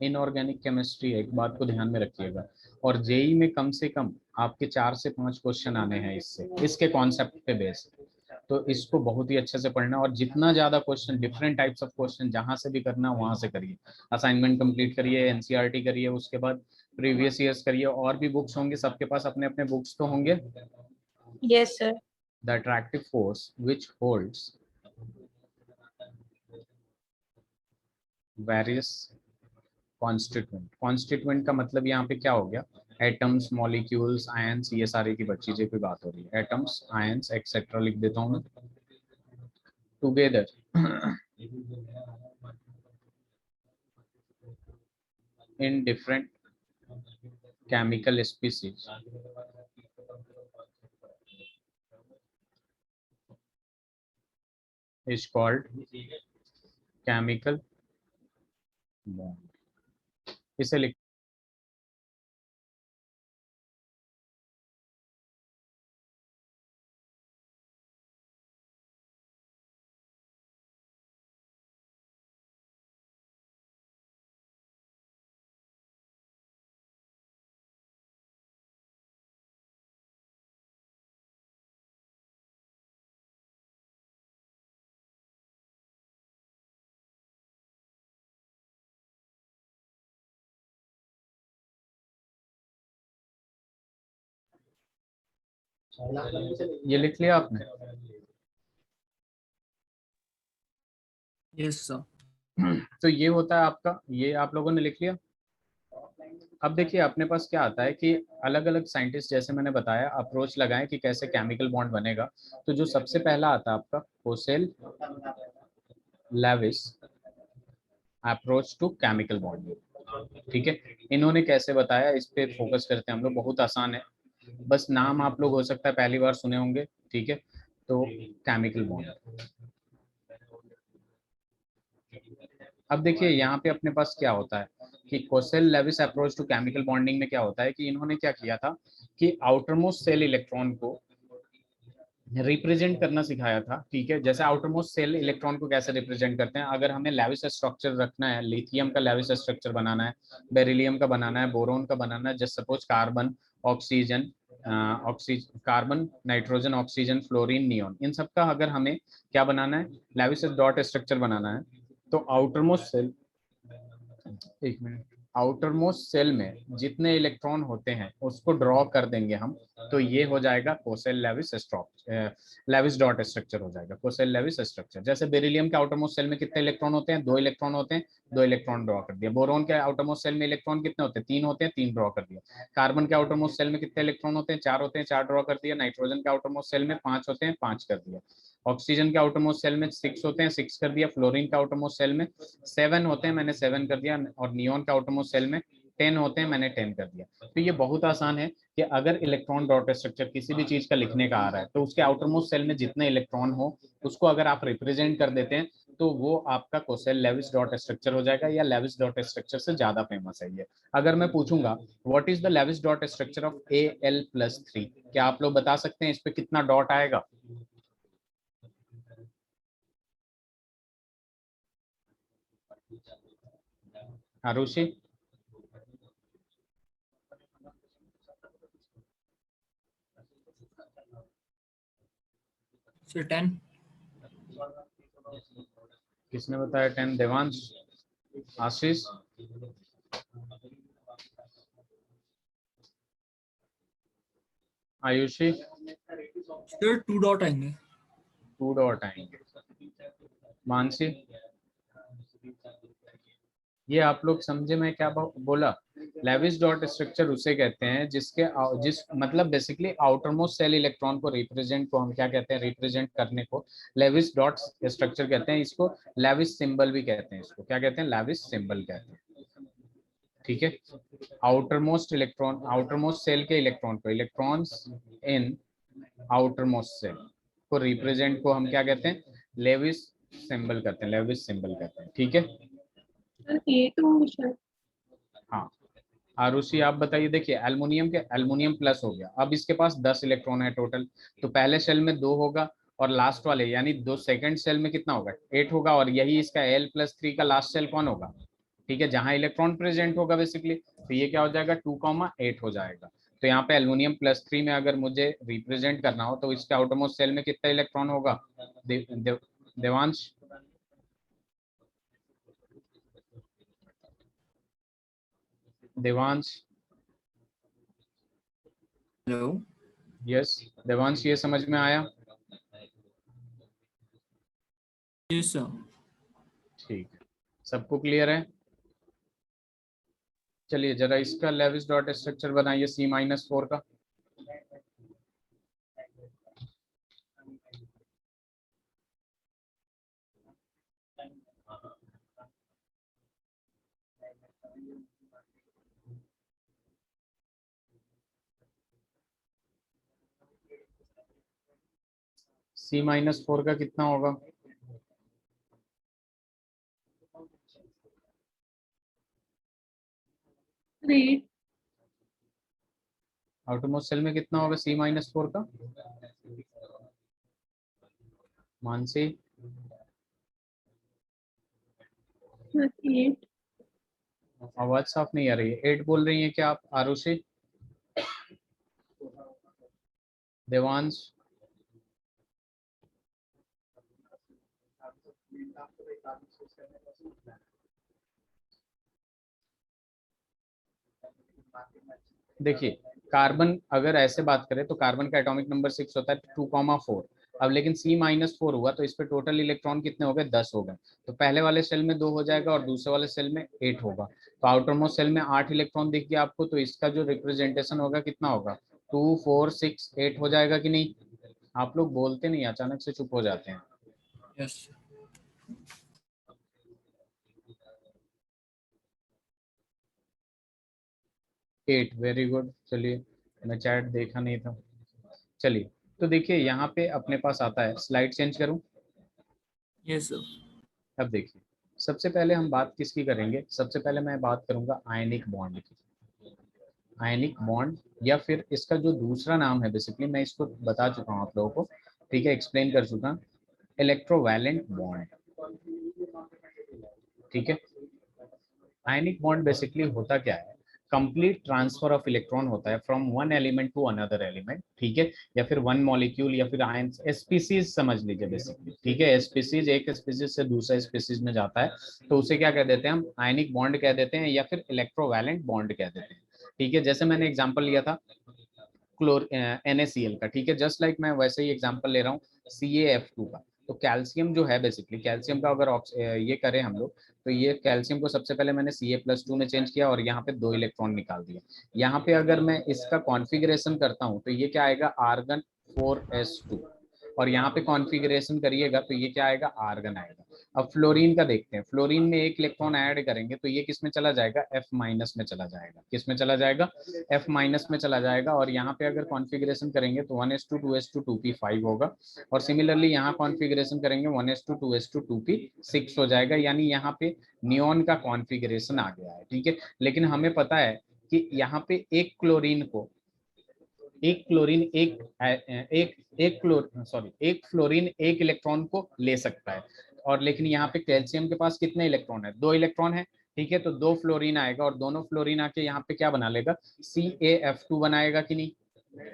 इनऑर्गेनिक केमिस्ट्री है, एक बात को ध्यान में रखिएगा। और जेई में कम से कम आपके 4 से 5 क्वेश्चन आने हैं इससे, इसके कॉन्सेप्ट पे बेस, तो इसको बहुत ही अच्छे से पढ़ना, और जितना ज्यादा question, different types of question जहां से भी करना वहां से करिए, असाइनमेंट कंप्लीट करिए, एनसीईआरटी करिए, उसके बाद प्रीवियस ईयर्स करिए, और भी बुक्स होंगे, सबके पास अपने अपने बुक्स तो होंगे। Yes, sir. The attractive force which holds various constituent का मतलब यहाँ पे क्या हो गया, एटम्स, मॉलिक्यूल्स, आयंस, ये सारी की चीजें की बात हो रही है, एटम्स, आयंस एक्सेट्रा लिख देता हूँ मैं, together in different chemical species is called chemical bond, इसे लिख ये लिख लिया आपने? Yes sir. तो ये होता है आपका, ये आप लोगों ने लिख लिया। अब देखिए अपने पास क्या आता है कि अलग अलग साइंटिस्ट, जैसे मैंने बताया, अप्रोच लगाएं कि कैसे केमिकल बॉन्ड बनेगा। तो जो सबसे पहला आता है आपका Kossel Lewis approach to chemical bonding. ठीक है, इन्होंने कैसे बताया, इस पे फोकस करते हैं हम लोग। बहुत आसान है, बस नाम आप लोग हो सकता है पहली बार सुने होंगे। ठीक है, तो केमिकल बॉन्ड। अब देखिए यहाँ पे अपने पास क्या होता है कि Kossel Lewis approach to chemical bonding में क्या होता है कि इन्होंने क्या किया था कि आउटरमोस्ट सेल इलेक्ट्रॉन को रिप्रेजेंट करना सिखाया था। ठीक है, जैसे आउटरमोस्ट सेल इलेक्ट्रॉन को कैसे रिप्रेजेंट करते हैं, अगर हमें लेविस स्ट्रक्चर रखना है, लिथियम का लेविस स्ट्रक्चर बनाना है, बेरिलियम का बनाना है, बोरोन का बनाना है, just suppose carbon, oxygen, carbon, nitrogen, oxygen, fluorine, neon, इन सब का अगर हमें क्या बनाना है, लेविस डॉट स्ट्रक्चर बनाना है, तो आउटरमोस्ट सेल, एक मिनट, आउटर मोस्ट सेल में जितने इलेक्ट्रॉन होते हैं उसको ड्रॉ कर देंगे हम, तो ये हो जाएगा Kossel Lewis Lewis dot structure हो जाएगा, कोसेल लेविस स्ट्रक्चर। जैसे बेरिलियम के आउटर मोस्ट सेल में कितने इलेक्ट्रॉन होते हैं, 2 इलेक्ट्रॉन होते हैं, 2 इलेक्ट्रॉन ड्रॉ कर दिया। बोरोन के आउटर मोस्ट सेल में इलेक्ट्रॉन कितने होते हैं, 3 होते हैं, 3 ड्रॉ कर दिया। कार्बन के आउटर मोस्ट सेल में कितने इलेक्ट्रॉन होते हैं, 4 होते हैं, 4 ड्रॉ कर दिया। नाइट्रोजन के आउटर मोस्ट सेल में 5 होते हैं, 5 कर दिया। ऑक्सीजन के आउटर मोस्ट सेल में 6 होते हैं, 6 कर दिया। फ्लोरीन के आउटर मोस्ट सेल में 7 होते हैं, मैंने 7 कर दिया। और नियोन के आउटर मोस्ट सेल में 10 होते हैं, मैंने 10 कर दिया। तो ये बहुत आसान है कि अगर इलेक्ट्रॉन डॉट स्ट्रक्चर किसी भी चीज का लिखने का आ रहा है, तो उसके आउटर मोस्ट सेल में जितने इलेक्ट्रॉन हो उसको अगर आप रिप्रेजेंट कर देते हैं, तो वो आपका कोसेल लेविस डॉट स्ट्रक्चर हो जाएगा, या लेविस डॉट स्ट्रक्चर से ज्यादा फेमस है ये। अगर मैं पूछूंगा what is the Lewis dot structure of Al+3, क्या आप लोग बता सकते हैं इस पे कितना डॉट आएगा? आरुषि? सर 10। किसने बताया 10? देवांश? आशीष? आयुषी? सर 2 डॉट आएंगे। 2 डॉट आएंगे। मानसी? ये आप लोग समझे मैं क्या बोला? लेविस डॉट स्ट्रक्चर उसे कहते हैं जिसके जिस मतलब बेसिकली आउटरमोस्ट सेल इलेक्ट्रॉन को रिप्रेजेंट को हम क्या कहते हैं, रिप्रेजेंट करने को लेविस डॉट स्ट्रक्चर कहते हैं। इसको लेविस सिंबल भी कहते हैं, इसको क्या कहते हैं, लेविस सिंबल कहते हैं। ठीक है, आउटरमोस्ट इलेक्ट्रॉन, आउटरमोस्ट सेल के इलेक्ट्रॉन को, इलेक्ट्रॉन्स इन आउटरमोस्ट सेल को रिप्रेजेंट को हम क्या कहते हैं, लेविस सिंबल कहते हैं, लेविस सिंबल कहते हैं। ठीक है, सर 8 होंगे शायद। हाँ। आरुषि आप बताइए। देखिए एल्युमिनियम के, एल्युमिनियम प्लस हो गया, अब इसके पास 10 इलेक्ट्रॉन है टोटल, तो पहले सेल में 2 होगा, और लास्ट वाले यानी दो सेकंड सेल में कितना होगा, 8 होगा, और यही इसका Al+3 का लास्ट सेल कौन होगा, ठीक है, जहां इलेक्ट्रॉन प्रेजेंट होगा बेसिकली। तो ये क्या हो जाएगा, 2,8 हो जाएगा। तो यहाँ पे एल्युमिनियम+3 में अगर मुझे रिप्रेजेंट करना हो तो इसके आउटरमोस्ट सेल में कितना इलेक्ट्रॉन होगा, देवांश? देवांश? हेलो। यस देवांश, ये समझ में आया? Yes sir. ठीक है, सबको क्लियर है? चलिए जरा इसका लेविस डॉट स्ट्रक्चर बनाइए C-4 का। C-4 का कितना होगा? सर 8। आउटरमोस्ट सेल में कितना होगा C-4 का? मानसी? सर 8। आवाज साफ नहीं आ रही है। 8 बोल रही है क्या आप आरुषि? देवांश? देखिए कार्बन अगर ऐसे बात करें तो कार्बन का एटॉमिक नंबर 6 होता है 2,4। अब लेकिन C-4 हुआ तो इस पे टोटल इलेक्ट्रॉन कितने हो गए, 10 हो गए। तो पहले वाले सेल में 2 हो जाएगा और दूसरे वाले सेल में 8 होगा। तो आउटर मोस्ट सेल में 8 इलेक्ट्रॉन दिख गया आपको, तो इसका जो रिप्रेजेंटेशन होगा कितना होगा, 2 4 6 8 हो जाएगा कि नहीं। आप लोग बोलते नहीं, अचानक से चुप हो जाते हैं। Yes. 8, very good. चलिए, मैं चैट देखा नहीं था। चलिए, तो देखिए यहाँ पे अपने पास आता है, स्लाइड चेंज करूं। Yes, sir. अब देखिए, सबसे पहले हम बात किसकी करेंगे, सबसे पहले मैं बात करूंगा आयनिक बॉन्ड की। आयनिक बॉन्ड, या फिर इसका जो दूसरा नाम है, बेसिकली मैं इसको बता चुका हूँ आप लोगों को, ठीक है, एक्सप्लेन कर चुका हूँ, इलेक्ट्रोवैलेंट बॉन्ड। ठीक है, आयनिक बॉन्ड बेसिकली होता क्या है, कंप्लीट ट्रांसफर ऑफ इलेक्ट्रॉन होता है from one element to another element, ठीक है, या फिर वन मॉलिक्यूल या फिर आयन स्पीसीज समझ लीजिए बेसिकली, ठीक है। स्पीसीज एक स्पीसीज से दूसरे स्पीसीज में जाता है, तो उसे क्या कह देते हैं हम, आयनिक बॉन्ड कह देते हैं या फिर इलेक्ट्रोवैलेंट बॉन्ड कह देते हैं। ठीक है, जैसे मैंने एग्जांपल लिया था क्लोर NaCl का, ठीक है, जस्ट लाइक मैं वैसे ही एग्जांपल ले रहा हूँ CaF2 का। तो कैल्शियम जो है बेसिकली, कैल्शियम का अगर ये करें हम लोग, तो ये कैल्शियम को सबसे पहले मैंने Ca+2 में चेंज किया और यहाँ पे 2 इलेक्ट्रॉन निकाल दिया। यहाँ पे अगर मैं इसका कॉन्फ़िगरेशन करता हूँ तो ये क्या आएगा, आर्गन 4s2। और यहाँ पे कॉन्फ़िगरेशन करिएगा तो ये क्या आएगा, आर्गन आएगा। अब फ्लोरीन का देखते हैं, फ्लोरीन में एक इलेक्ट्रॉन ऐड करेंगे तो ये किस में चला जाएगा, F- में चला जाएगा। किस में चला जाएगा, F- में चला जाएगा। और यहाँ पे अगर कॉन्फ़िगरेशन करेंगे तो 1s2 2s2 2p5 होगा। और सिमिलरली यहाँ कॉन्फ़िगरेशन करेंगे 1s2 2s2 2p6 हो जाएगा। यानी यहाँ पे नियॉन का कॉन्फ़िगरेशन आ गया है, ठीक है। लेकिन हमें पता है कि यहाँ पे एक क्लोरीन को, एक क्लोरीन एक क्लोर सॉरी एक फ्लोरीन एक इलेक्ट्रॉन को ले सकता है। और लेकिन यहाँ पे कैल्शियम के पास कितने इलेक्ट्रॉन है, 2 इलेक्ट्रॉन है, ठीक है। तो 2 फ्लोरीन आएगा और दोनों फ्लोरीन आके यहाँ पे क्या बना लेगा, CaF2 बनाएगा कि नहीं।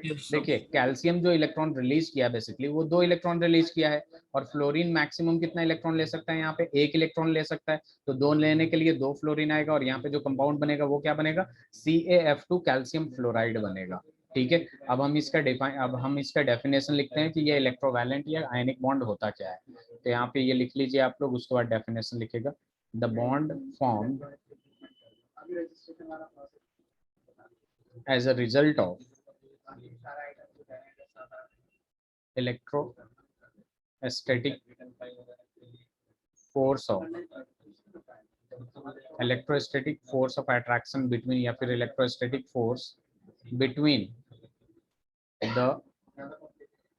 Yes, sir. देखिए कैल्शियम जो इलेक्ट्रॉन रिलीज किया बेसिकली वो 2 इलेक्ट्रॉन रिलीज किया है, और फ्लोरीन मैक्सिमम कितना इलेक्ट्रॉन ले सकता है, यहाँ पे 1 इलेक्ट्रॉन ले सकता है। तो 2 लेने के लिए 2 फ्लोरीन आएगा और यहाँ पे जो कंपाउंड बनेगा वो क्या बनेगा, CaF2 कैल्शियम फ्लोराइड बनेगा। ठीक है, अब हम इसका डेफिनेशन लिखते हैं कि ये इलेक्ट्रोवैलेंट या आयनिक बॉन्ड होता क्या है। तो यहाँ पे ये लिख लीजिए आप लोग, उसके बाद डेफिनेशन लिखेगा, the bond form as a result of electrostatic force of attraction between, या फिर electrostatic force between the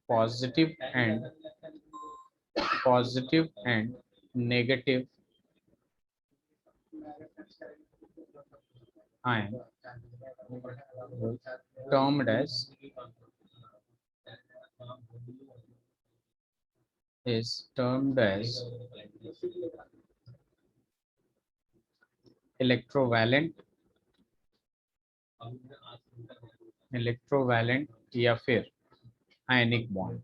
positive and negative ion termed as is termed as electrovalent या फिर आयनिक बॉन्ड।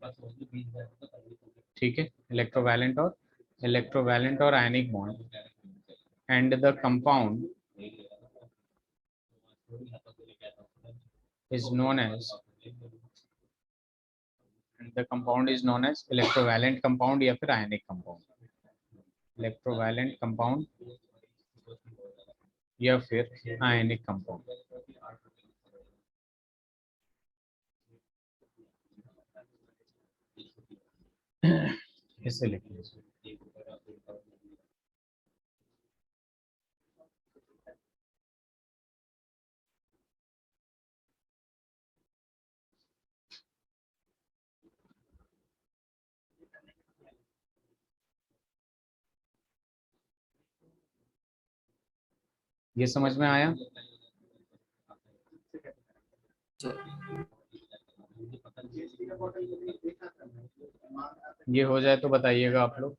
ठीक है, इलेक्ट्रोवैलेंट और ionic bond, and the compound is known as electrovalent compound या फिर ionic compound. Electrovalent compound या फिर ionic compound. इसे लिख लीजिए। ये समझ में आया, Sir. ये हो जाए तो बताइएगा आप लोग।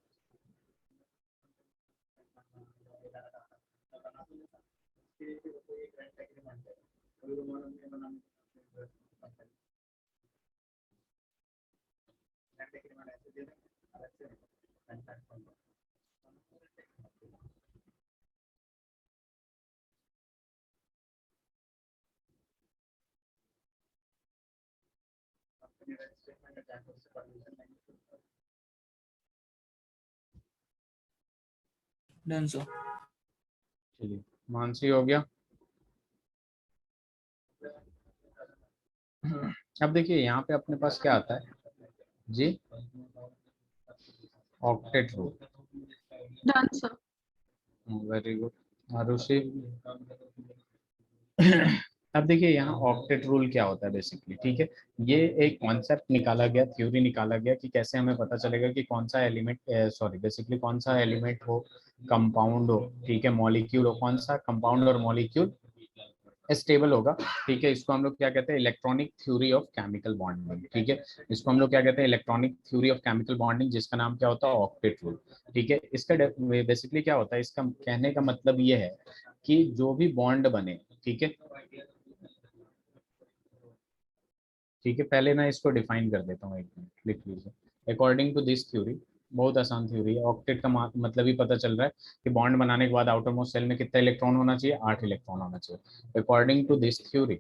Done, sir. चलिए, मानसी हो गया। अब देखिए यहाँ पे अपने पास क्या आता है जी, octet rule. Done, sir. Very good Arushi. अब देखिए यहाँ ऑक्टेट रूल क्या होता है बेसिकली, ठीक है। ये एक कॉन्सेप्ट निकाला गया, थ्योरी निकाला गया कि कैसे हमें पता चलेगा कि कौन सा एलिमेंट, सॉरी बेसिकली कौन सा एलिमेंट हो, कंपाउंड हो, ठीक है, मॉलिक्यूल हो, कौन सा कंपाउंड और मॉलिक्यूल स्टेबल होगा, ठीक है। इसको हम लोग क्या कहते हैं, electronic theory of chemical bonding, ठीक है। इसको हम लोग क्या कहते हैं, electronic theory of chemical bonding, जिसका नाम क्या होता है, ऑक्टेट रूल, ठीक है। इसका बेसिकली क्या होता है, इसका कहने का मतलब ये है कि जो भी बॉन्ड बने, ठीक है, ठीक है, पहले ना इसको डिफाइन कर देता हूँ, एक मिनट लिख लीजिए। अकॉर्डिंग टू दिस थ्योरी, बहुत आसान थ्योरी है, ऑक्टेट का मतलब ही पता चल रहा है कि बॉन्ड बनाने के बाद आउटर मोस्ट सेल में कितना इलेक्ट्रॉन होना चाहिए, 8 इलेक्ट्रॉन होना चाहिए। अकॉर्डिंग टू दिस थ्योरी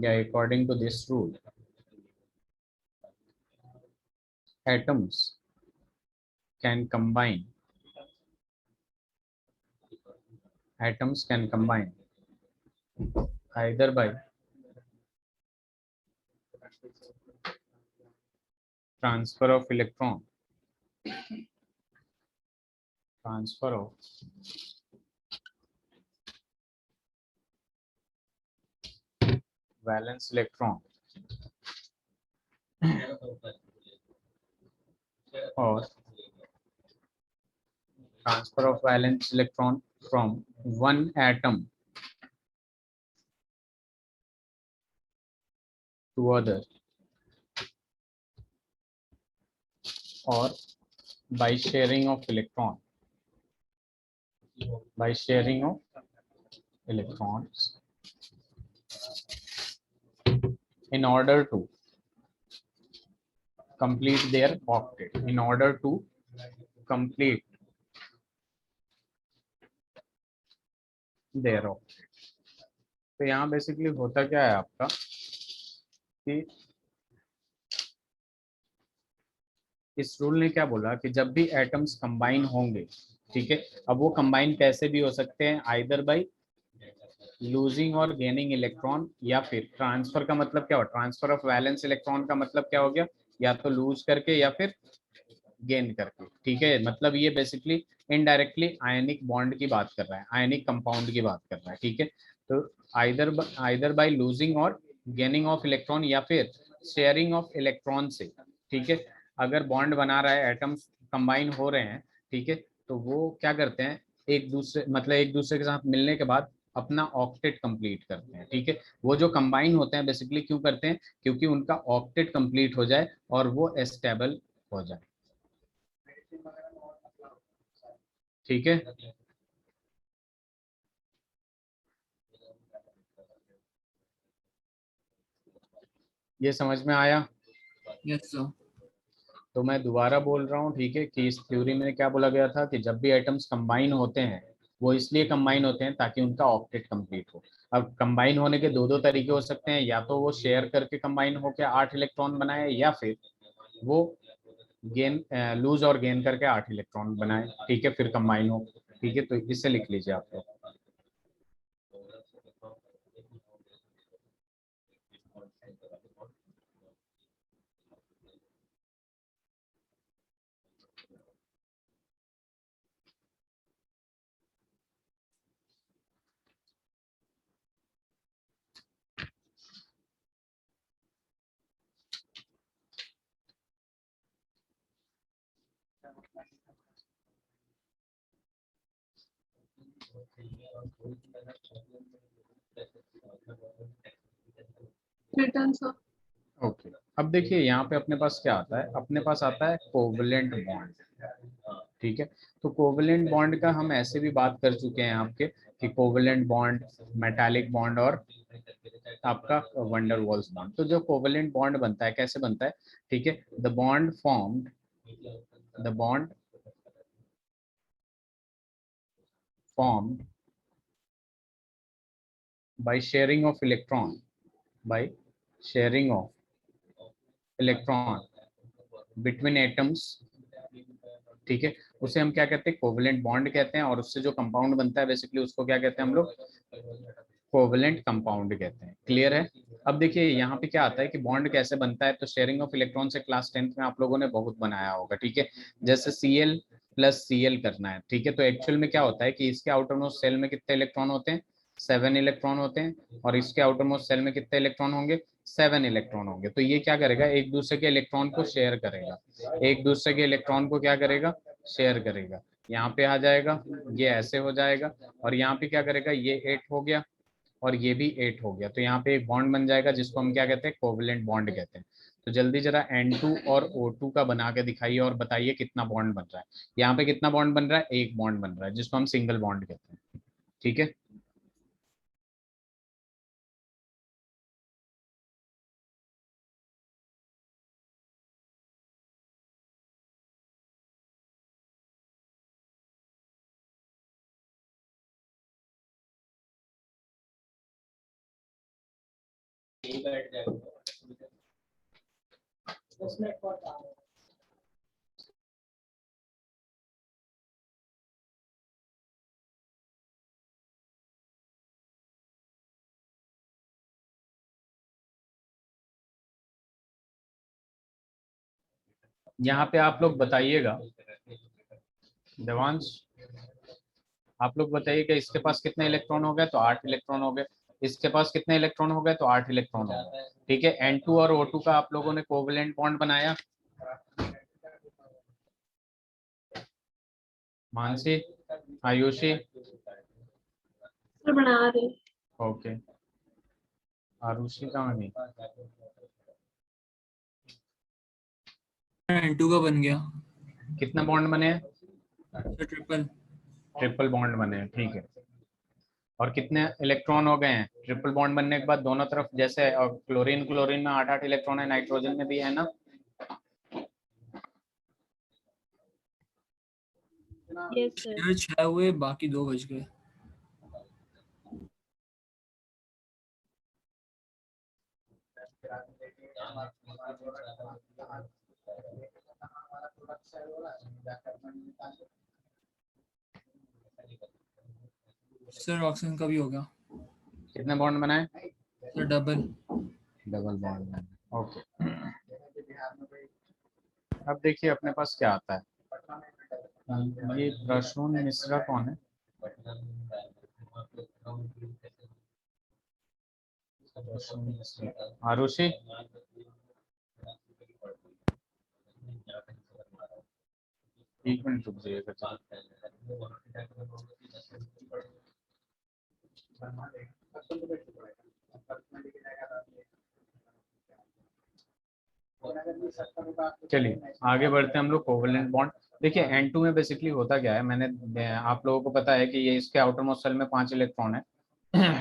या according to this rule, atoms can combine, atoms can combine either by transfer of electron, transfer of valence electron or transfer of valence electron from one atom to other, or by sharing of electron, by sharing of electrons in order to complete their octet, in order to complete their octet। तो यहाँ basically होता क्या है आपका कि इस rule ने क्या बोला कि जब भी एटम्स कंबाइन होंगे, ठीक है, अब वो कंबाइन कैसे भी हो सकते हैं, आइदर बाय लूजिंग और गेनिंग इलेक्ट्रॉन, या फिर ट्रांसफर का मतलब क्या हो, ट्रांसफर ऑफ वैलेंस इलेक्ट्रॉन का मतलब क्या हो गया, या तो लूज करके या फिर गेन करके, ठीक है। मतलब ये बेसिकली इनडायरेक्टली आयनिक बॉन्ड की बात कर रहा है, आयनिक कंपाउंड की बात कर रहा है, ठीक है। तो आइदर बाय लूजिंग और गेनिंग ऑफ इलेक्ट्रॉन, या फिर शेयरिंग ऑफ इलेक्ट्रॉन से, ठीक है। अगर बॉन्ड बना रहा है, एटम्स कंबाइन हो रहे हैं, ठीक है, तो वो क्या करते हैं, एक दूसरे मतलब एक दूसरे के साथ मिलने के बाद अपना ऑक्टेट कंप्लीट करते हैं, ठीक है। वो जो कंबाइन होते हैं बेसिकली क्यों करते हैं, क्योंकि उनका ऑक्टेट कंप्लीट हो जाए और वो स्टेबल हो जाए, ठीक है। ये समझ में आया। Yes, sir. तो मैं दोबारा बोल रहा हूँ, ठीक है, कि इस थ्योरी में क्या बोला गया था कि जब भी एटम्स कंबाइन होते हैं, वो इसलिए कंबाइन होते हैं ताकि उनका ऑक्टेट कंप्लीट हो। अब कंबाइन होने के दो दो तरीके हो सकते हैं, या तो वो शेयर करके कंबाइन होकर 8 इलेक्ट्रॉन बनाए, या फिर वो गेन लूज और गेन करके 8 इलेक्ट्रॉन बनाए, ठीक है, फिर कंबाइन हो, ठीक है। तो इसे लिख लीजिए आप लोग। Written, sir. ओके, अब देखिए यहाँ पे अपने पास क्या आता है, अपने पास आता है कोवलेंट बॉन्ड, ठीक है। तो कोवलेंट बॉन्ड का हम ऐसे भी बात कर चुके हैं आपके कि कोवलेंट बॉन्ड, मेटालिक बॉन्ड और आपका वंडर वॉल्स बॉन्ड। तो जो कोवलेंट बॉन्ड बनता है कैसे बनता है, ठीक है, the bond formed, the bond formed by sharing of electron, by sharing of electron between atoms, ठीक है, उसे हम क्या कहते हैं, कोवलेंट बॉन्ड कहते हैं, और उससे जो कंपाउंड बनता है बेसिकली उसको क्या कहते हैं हम लोग, कोवलेंट कंपाउंड कहते हैं। क्लियर है? अब देखिए यहाँ पे क्या आता है कि बॉन्ड कैसे बनता है, तो शेयरिंग ऑफ इलेक्ट्रॉन से क्लास 10th में आप लोगों ने बहुत बनाया होगा, ठीक है, जैसे Cl प्लस Cl करना है, ठीक है, तो एक्चुअल में क्या होता है कि इसके आउटर मोस्ट सेल में कितने इलेक्ट्रॉन होते हैं, 7 इलेक्ट्रॉन होते हैं, और इसके आउटर मोस्ट सेल में कितने इलेक्ट्रॉन होंगे, 7 इलेक्ट्रॉन होंगे। तो ये क्या करेगा, एक दूसरे के इलेक्ट्रॉन को शेयर करेगा, एक दूसरे के इलेक्ट्रॉन को क्या करेगा, शेयर करेगा। यहाँ पे आ जाएगा, ये ऐसे हो जाएगा, और यहाँ पे क्या करेगा, ये 8 हो गया और ये भी 8 हो गया, तो यहाँ पे एक बॉन्ड बन जाएगा जिसको हम क्या कहते हैं, कोवलेंट बॉन्ड कहते हैं। तो जल्दी जरा N2 और O2 का बना के दिखाइए और बताइए कितना बॉन्ड बन रहा है। यहाँ पे कितना बॉन्ड बन रहा है, एक बॉन्ड बन रहा है जिसको हम सिंगल बॉन्ड कहते हैं, ठीक है। यहाँ पे आप लोग बताइएगा, देवांश आप लोग बताइए कि इसके पास कितने इलेक्ट्रॉन हो गए, तो 8 इलेक्ट्रॉन हो गए, इसके पास कितने इलेक्ट्रॉन हो गए, तो 8 इलेक्ट्रॉन हो गए, ठीक है। N2 और O2 का आप लोगों ने कोवलेंट बॉन्ड बनाया, मानसी, आयुषी, सर बना रहे। ओके, आरुषि कहाँ गई, N2 का बन गया कितना बॉन्ड बने हैं, सर, ट्रिपल बॉन्ड बने हैं, ठीक है। और कितने इलेक्ट्रॉन हो गए हैं, ट्रिपल बॉन्ड बनने के बाद दोनों तरफ, जैसे क्लोरीन क्लोरीन में 8 8 इलेक्ट्रॉन है, नाइट्रोजन में भी है ना। Yes, sir. 6 हुए, बाकी 2 बच गए। सर ऑक्सीजन का भी हो गया कितने बॉन्ड बनाए, सर, डबल बॉन्ड बनाए, ओके। अब देखिए अपने पास क्या आता है, ये प्रसून मिश्रा कौन है, आरुषि, एक मिनट रुक जाइएगा। चलिए आगे बढ़ते हैं हम लोग, कोवलेंट बॉन्ड। देखिए N2 में बेसिकली होता क्या है, आप लोगों को पता है कि ये इसके आउटर मोस्ट सेल में 5 इलेक्ट्रॉन है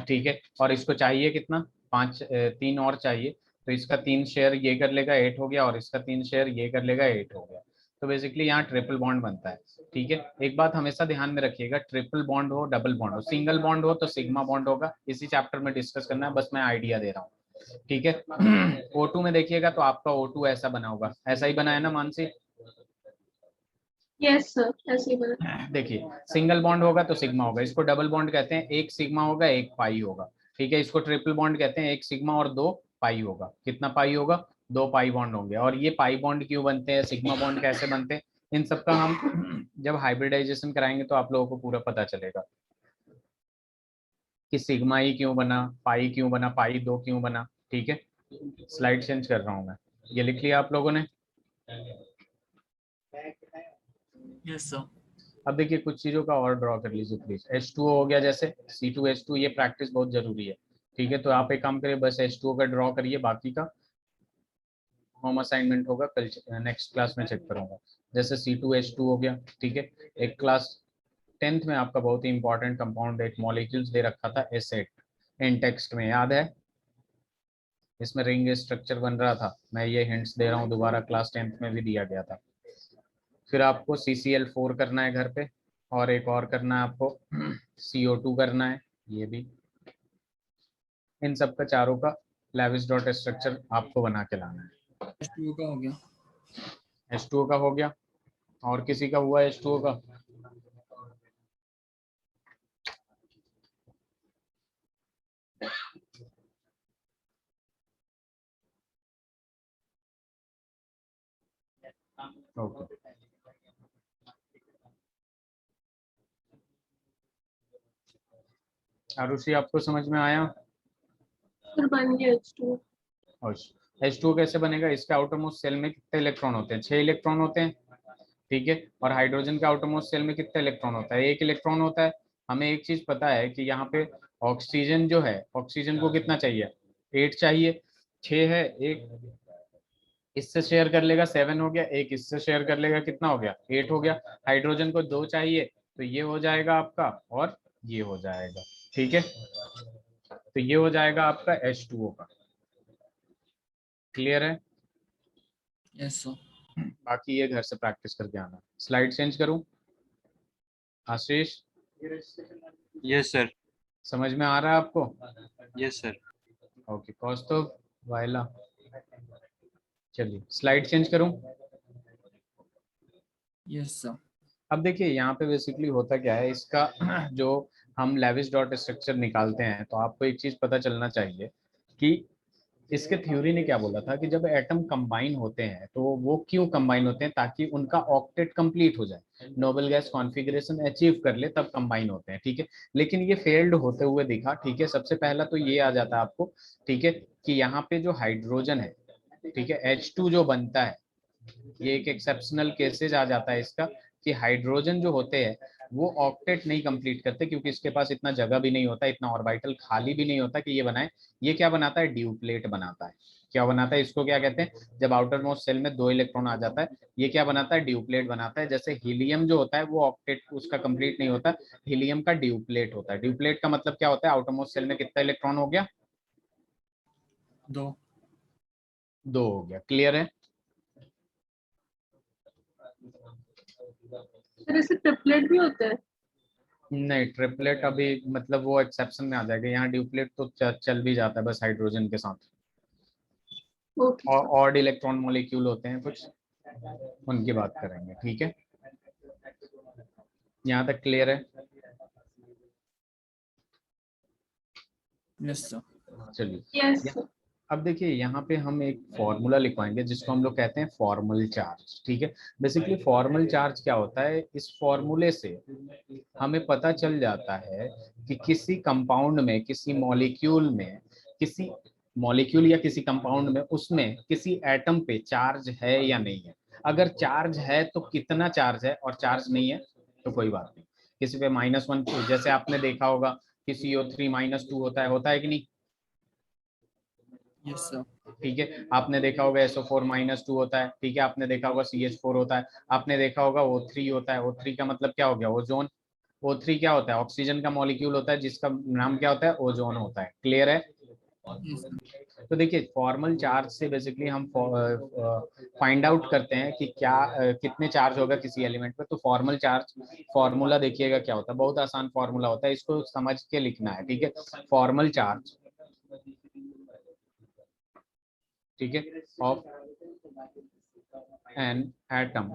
ठीक है, और इसको चाहिए कितना, 3 और चाहिए, तो इसका 3 शेयर ये कर लेगा, 8 हो गया, और इसका 3 शेयर ये कर लेगा, 8 हो गया। तो बेसिकली यहाँ ट्रिपल बॉन्ड बनता है, ठीक है। एक बात हमेशा ध्यान में रखिएगा, ट्रिपल बॉन्ड हो डबल बॉन्ड हो, सिंगल बॉन्ड हो तो सिग्मा बॉन्ड होगा, इसी चैप्टर में डिस्कस करना है, बस मैं आइडिया दे रहा हूँ, ठीक है। O2 में देखिएगा तो आपका O2 ऐसा बना होगा, ऐसा ही बना है ना मानसी, यस सर, ऐसे ही बना। देखिए सिंगल बॉन्ड होगा तो सिग्मा होगा, इसको डबल बॉन्ड कहते हैं, एक सिग्मा होगा एक पाई होगा, ठीक है। इसको ट्रिपल बॉन्ड कहते हैं, एक सिग्मा और 2 पाई होगा, कितना पाई होगा, 2 पाई बॉन्ड होंगे। और ये पाई बॉन्ड क्यों बनते हैं, सिग्मा बॉन्ड कैसे बनते हैं, इन सब का हम जब हाइब्रिडाइजेशन कराएंगे तो आप लोगों को पूरा पता चलेगा कि सिग्मा ही क्यों बना, पाई क्यों बना, पाई 2 क्यों बना, ठीक है। स्लाइड चेंज कर रहा हूँ मैं, ये लिख लिया आप लोगों ने। Yes sir. अब देखिए कुछ चीजों का और ड्रॉ कर लीजिए प्लीज, H2O हो गया, जैसे C2H2, ये प्रैक्टिस बहुत जरूरी है, ठीक है। तो आप एक काम करिए, बस H2O का ड्रॉ करिए, बाकी का होम असाइनमेंट होगा, कल नेक्स्ट क्लास में चेक करूंगा। जैसे C2H2 हो गया, ठीक है। एक क्लास 10th में आपका बहुत ही इंपॉर्टेंट कंपाउंड एक मॉलिक्यूल्स दे रखा था, एसेट, इन टेक्स्ट में याद है, इसमें रिंग स्ट्रक्चर बन रहा था, मैं ये हिंट्स दे रहा हूँ, दोबारा क्लास 10th में भी दिया गया था। फिर आपको CCl4 करना है घर पे, और एक और करना है आपको CO2 करना है, ये भी, इन सब का चारों का लेविस डॉट स्ट्रक्चर आपको बना के लाना है, H2O का हो गया। H2O का हो गया, और किसी का हुआ H2O का? ओके, आरुषि आपको समझ में आया? फिर बन गया H2। और H2O कैसे बनेगा? इसके आउटरमोस्ट सेल में कितने इलेक्ट्रॉन होते हैं? 6 इलेक्ट्रॉन होते हैं, ठीक है। और हाइड्रोजन के आउटरमोस्ट सेल में कितने इलेक्ट्रॉन होता है? 1 इलेक्ट्रॉन होता है। हमें एक चीज पता है कि यहाँ पे ऑक्सीजन जो है, ऑक्सीजन को कितना चाहिए? 8 चाहिए। 6 है, एक इससे शेयर कर लेगा 7 हो गया, एक इससे शेयर कर लेगा कितना हो गया? 8 हो गया। हाइड्रोजन को 2 चाहिए, तो ये हो जाएगा आपका, और ये हो जाएगा, ठीक है। तो ये हो जाएगा आपका H2O का। क्लियर है? Yes sir. बाकी ये घर से प्रैक्टिस करके आना। स्लाइड चेंज करूं? आशीष, यस सर। समझ में आ रहा है आपको? Yes sir. ओके, कौस्तुभ, वायला, चलिए स्लाइड चेंज करूं। Yes sir. अब देखिए यहाँ पे बेसिकली होता क्या है इसका जो हम लेविस डॉट स्ट्रक्चर निकालते हैं, तो आपको एक चीज पता चलना चाहिए कि इसके थ्योरी ने क्या बोला था कि जब एटम कंबाइन होते हैं तो वो क्यों कंबाइन होते हैं? ताकि उनका ऑक्टेट कंप्लीट हो जाए, नोबल गैस कॉन्फ़िगरेशन अचीव कर ले, तब कंबाइन होते हैं, ठीक है। लेकिन ये फेल्ड होते हुए दिखा, ठीक है। सबसे पहला तो ये आ जाता है आपको, ठीक है, कि यहाँ पे जो हाइड्रोजन है, ठीक है, H2 जो बनता है, ये एक एक्सेप्शनल केसेज आ जाता है इसका, कि हाइड्रोजन जो होते हैं वो ऑक्टेट नहीं कंप्लीट करते, क्योंकि इसके पास इतना जगह भी नहीं होता, इतना ऑर्बिटल खाली भी नहीं होता कि ये बनाए। ये क्या बनाता है? ड्यूप्लेट बनाता है। क्या बनाता है? इसको क्या कहते हैं? जब आउटर मोस्ट सेल में 2 इलेक्ट्रॉन आ जाता है, ये क्या बनाता है? ड्यूप्लेट बनाता है। जैसे हीलियम जो होता है वो ऑक्टेट उसका कंप्लीट नहीं होता, हीलियम का ड्यूप्लेट होता है। ड्यूप्लेट का मतलब क्या होता है? आउटर मोस्ट सेल में कितना इलेक्ट्रॉन हो गया? 2। 2 हो गया। क्लियर है? फिर ऐसे ट्रिपलेट भी होता है? नहीं, ट्रिपलेट अभी मतलब वो एक्सेप्शन में आ जाएगा। यहाँ ड्यूप्लेट तो चल भी जाता है बस हाइड्रोजन के साथ। ओके और सर। ऑड इलेक्ट्रॉन मॉलिक्यूल होते हैं कुछ, उनकी बात करेंगे, ठीक है। यहाँ तक क्लियर है? Yes sir. चलिए, यस सर। अब देखिए यहाँ पे हम एक फॉर्मूला लिखवाएंगे जिसको हम लोग कहते हैं फॉर्मल चार्ज, ठीक है। बेसिकली फॉर्मल चार्ज क्या होता है? इस फॉर्मूले से हमें पता चल जाता है कि किसी कंपाउंड में, किसी मॉलिक्यूल में, किसी मॉलिक्यूल या किसी कंपाउंड में, उसमें किसी एटम पे चार्ज है या नहीं है। अगर चार्ज है तो कितना चार्ज है, और चार्ज नहीं है तो कोई बात नहीं। किसी पे -1, जैसे आपने देखा होगा कि CO3 -2 होता है कि नहीं? Yes sir. ठीक है। आपने देखा होगा SO4 -2 होता है, ठीक है। आपने देखा होगा CH4 होता है। आपने देखा होगा O3 होता है। O3 का मतलब क्या हो गया? ओजोन। O3 क्या होता है? ऑक्सीजन का मॉलिक्यूल होता है जिसका नाम क्या होता है? ओजोन होता है। क्लियर है? यस तो देखिए फॉर्मल चार्ज से बेसिकली हम फाइंड आउट करते हैं कि क्या कितने चार्ज होगा किसी एलिमेंट पे। तो फॉर्मल चार्ज फॉर्मूला देखिएगा क्या होता है। बहुत आसान फॉर्मूला होता है, इसको समझ के लिखना है, ठीक है। फॉर्मल चार्ज, ठीक है, of an atom,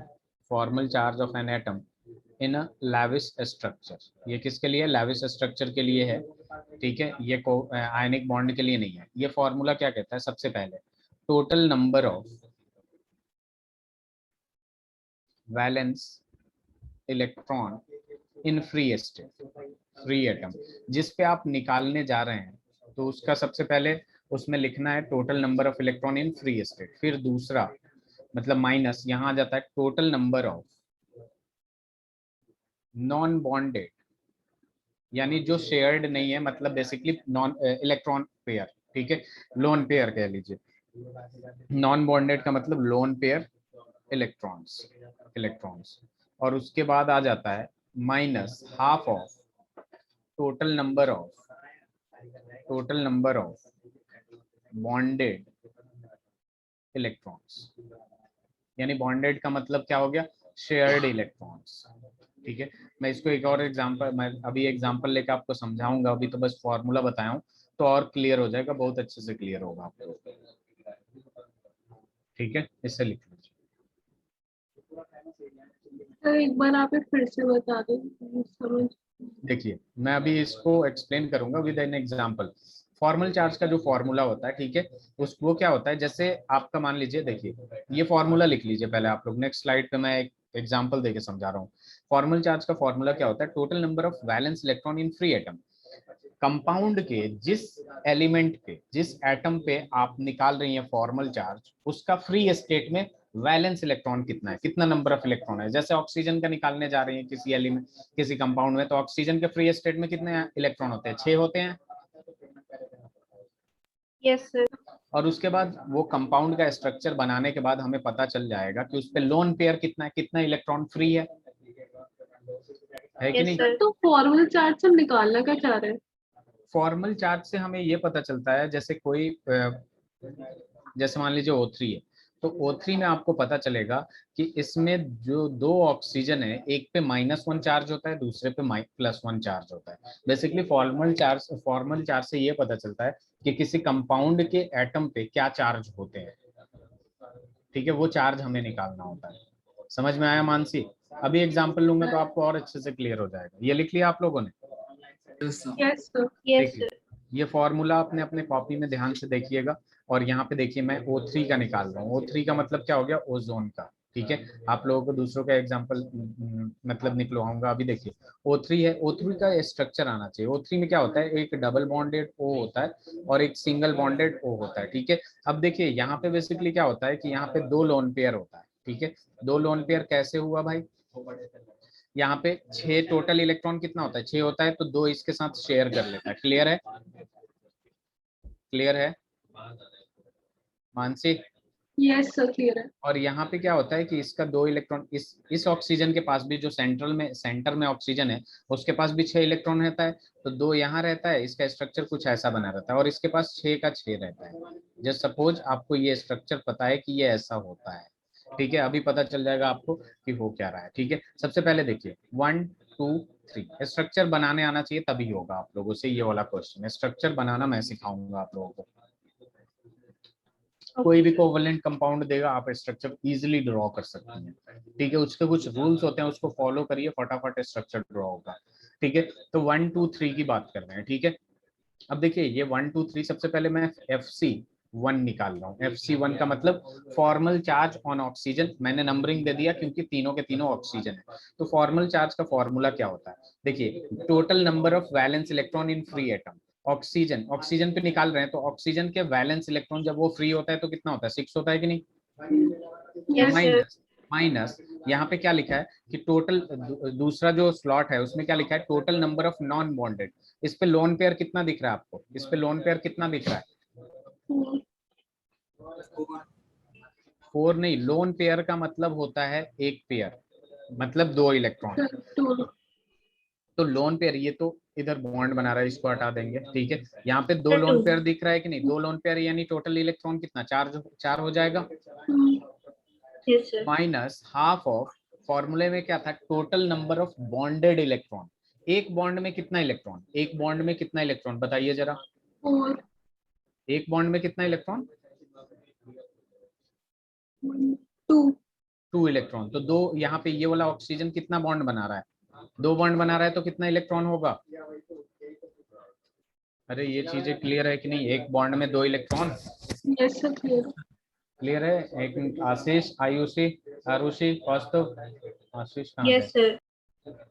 formal charge of an atom in a Lewis structure. ये किसके लिए? लेविस स्ट्रक्चर के लिए है, ठीक है। ये आयनिक बॉन्ड के लिए नहीं है। ये फॉर्मूला क्या कहता है? सबसे पहले total number of valence electron in free state, free atom जिस पे आप निकालने जा रहे हैं, तो उसका सबसे पहले उसमें लिखना है total number of electron in free state. फिर दूसरा मतलब माइनस, यहाँ आ जाता है total number of non bonded, यानी जो शेयर्ड नहीं है, मतलब बेसिकली नॉन इलेक्ट्रॉन पेयर, ठीक है, लोन पेयर कह लीजिए। नॉन बॉन्डेड का मतलब लोन पेयर इलेक्ट्रॉन्स, और उसके बाद आ जाता है minus half of total number of bonded electrons. यानी बॉन्डेड का मतलब क्या हो गया? शेयर्ड इलेक्ट्रॉन्स, ठीक है। मैं इसको एक और एग्जांपल, मैं अभी एग्जांपल लेकर आपको समझाऊंगा, अभी तो बस फॉर्मूला बताया हूं, तो और क्लियर हो जाएगा, बहुत अच्छे से क्लियर होगा आपको। ठीक है, इसे लिख लीजिए। सर एक बार आप ये फिर से बता दें, समझ। देखिए मैं अभी इसको एक्सप्लेन करूंगा with an example. Formal charge का जो फॉर्मूला होता है, ठीक है, उस वो क्या होता है, जैसे आपका मान लीजिए, देखिए ये फॉर्मूला लिख लीजिए पहले आप लोग, नेक्स्ट स्लाइड पे मैं एक एग्जांपल देके समझा रहा हूँ। फॉर्मल चार्ज का फॉर्मूला क्या होता है, total number of valence electron in free atom. Compound के जिस एलिमेंट पे, जिस एटम पे आप निकाल रही हैं फॉर्मल चार्ज, उसका फ्री स्टेट में वैलेंस इलेक्ट्रॉन कितना है, कितना नंबर ऑफ इलेक्ट्रॉन है। जैसे ऑक्सीजन का निकालने जा रही हैं किसी एलिमेंट, किसी कंपाउंड में, तो ऑक्सीजन के फ्री स्टेट में कितने इलेक्ट्रॉन होते हैं, 6 होते हैं। Yes, sir. और उसके बाद वो कंपाउंड का स्ट्रक्चर बनाने के बाद हमें पता चल जाएगा कि उस पे लोन पेयर कितना है, कितना इलेक्ट्रॉन फ्री है कि Yes, नहीं। sir. तो फॉर्मल चार्ज हम निकालना क्या चाह रहे हैं? फॉर्मल चार्ज से हमें ये पता चलता है, जैसे कोई जैसे मान लीजिए O3 है, तो O3 में आपको पता चलेगा कि इसमें जो 2 ऑक्सीजन है, एक पे -1 चार्ज होता है, दूसरे पे +1 चार्ज होता है। बेसिकली फॉर्मल चार्ज से ये पता चलता है कि किसी कंपाउंड के एटम पे क्या चार्ज होते हैं, ठीक है, वो चार्ज हमें निकालना होता है। समझ में आया मानसी? अभी एग्जांपल लूंगा तो आपको और अच्छे से क्लियर हो जाएगा। ये लिख लिया आप लोगों ने? Yes, sir. Yes sir. Yes, देखिए sir. ये फॉर्मूला अपने अपने कॉपी में ध्यान से देखिएगा। और यहाँ पे देखिए मैं O3 का निकाल रहा हूँ। O3 का मतलब क्या हो गया, ओजोन का। ठीक है, आप लोगों को दूसरों का एग्जांपल मतलब निकलवाऊंगा। अभी देखिए O3 है, O3 का स्ट्रक्चर आना चाहिए। O3 में क्या होता है, एक डबल बॉन्डेड O होता है और एक सिंगल बॉन्डेड O होता है। ठीक है, अब देखिए यहाँ पे बेसिकली क्या होता है कि यहाँ पे 2 लोन पेयर होता है। ठीक है, 2 लोन पेयर कैसे हुआ भाई, यहाँ पे 6 टोटल इलेक्ट्रॉन कितना होता है, 6 होता है, तो 2 इसके साथ शेयर कर लेता है। क्लियर है, क्लियर है मानसी? यस सर, क्लियर है। और यहाँ पे क्या होता है कि इसका 2 इलेक्ट्रॉन, इस ऑक्सीजन के पास भी, जो सेंटर में ऑक्सीजन है, उसके पास भी 6 इलेक्ट्रॉन रहता है, तो 2 यहाँ रहता है। इसका स्ट्रक्चर कुछ ऐसा बना रहता है और इसके पास 6 का 6 रहता है। जस्ट सपोज आपको ये स्ट्रक्चर पता है कि ये ऐसा होता है। ठीक है, अभी पता चल जाएगा आपको कि हो क्या रहा है। ठीक है, सबसे पहले देखिए 1 2 3 स्ट्रक्चर बनाने आना चाहिए, तभी होगा आप लोगों से ये वाला क्वेश्चन। स्ट्रक्चर बनाना मैं सिखाऊंगा आप लोगों को। कोई भी कोवलेंट कंपाउंड देगा, आप स्ट्रक्चर इजीली ड्रॉ कर सकते हैं। ठीक है, उसके कुछ रूल्स होते हैं, उसको फॉलो करिए, फटाफट स्ट्रक्चर ड्रॉ होगा। ठीक है, तो 1 2 3 की बात कर रहे हैं। ठीक है, अब देखिए ये 1 2 3, सबसे पहले मैं FC1 निकाल रहा हूँ। FC1 का मतलब फॉर्मल चार्ज ऑन ऑक्सीजन। मैंने नंबरिंग दे दिया क्योंकि तीनों के तीनों ऑक्सीजन है। तो फॉर्मल चार्ज का फॉर्मूला क्या होता है, देखिए total number of valence electron in free atom. Oxygen पे निकाल रहे हैं, तो ऑक्सीजन के वैलेंस इलेक्ट्रॉन जब वो फ्री होता है तो कितना होता है, 6 होता है कि नहीं। Yes, sir. माइनस माइनस यहाँ पे क्या लिखा है कि टोटल, दूसरा जो स्लॉट है उसमें क्या लिखा है, total number of non bonded. इस पे लोन पेयर कितना दिख रहा है आपको, इस पे लोन पेयर कितना दिख रहा है, 4 नहीं, लोन पेयर का मतलब होता है एक पेयर, मतलब 2 इलेक्ट्रॉन। टू। तो लोन पेयर, ये तो इधर बॉन्ड बना रहा है, इसको हटा देंगे। ठीक है, यहाँ पे 2 Sir, लोन 2. पेयर दिख रहा है कि नहीं, 2 लोन पेयर यानी टोटल इलेक्ट्रॉन कितना, 4 हो जाएगा। Yes, sir. Minus half of, फॉर्मूले में क्या था, total number of bonded electron. एक बॉन्ड में कितना इलेक्ट्रॉन, एक बॉन्ड में कितना इलेक्ट्रॉन बताइए जरा, 4 एक बॉन्ड में कितना इलेक्ट्रॉन, 2 2 इलेक्ट्रॉन। तो 2, यहाँ पे ये वाला ऑक्सीजन कितना बॉन्ड बना रहा है, 2 बॉन्ड बना रहा है, तो कितना इलेक्ट्रॉन होगा। अरे ये चीजें क्लियर है कि नहीं, एक बॉन्ड में 2 electron. Yes sir, clear. Clear है? एक मिनट, आशीष, आयुषी, आरुषि, कौस्तुभ, आशीष कहाँ Yes, है। sir.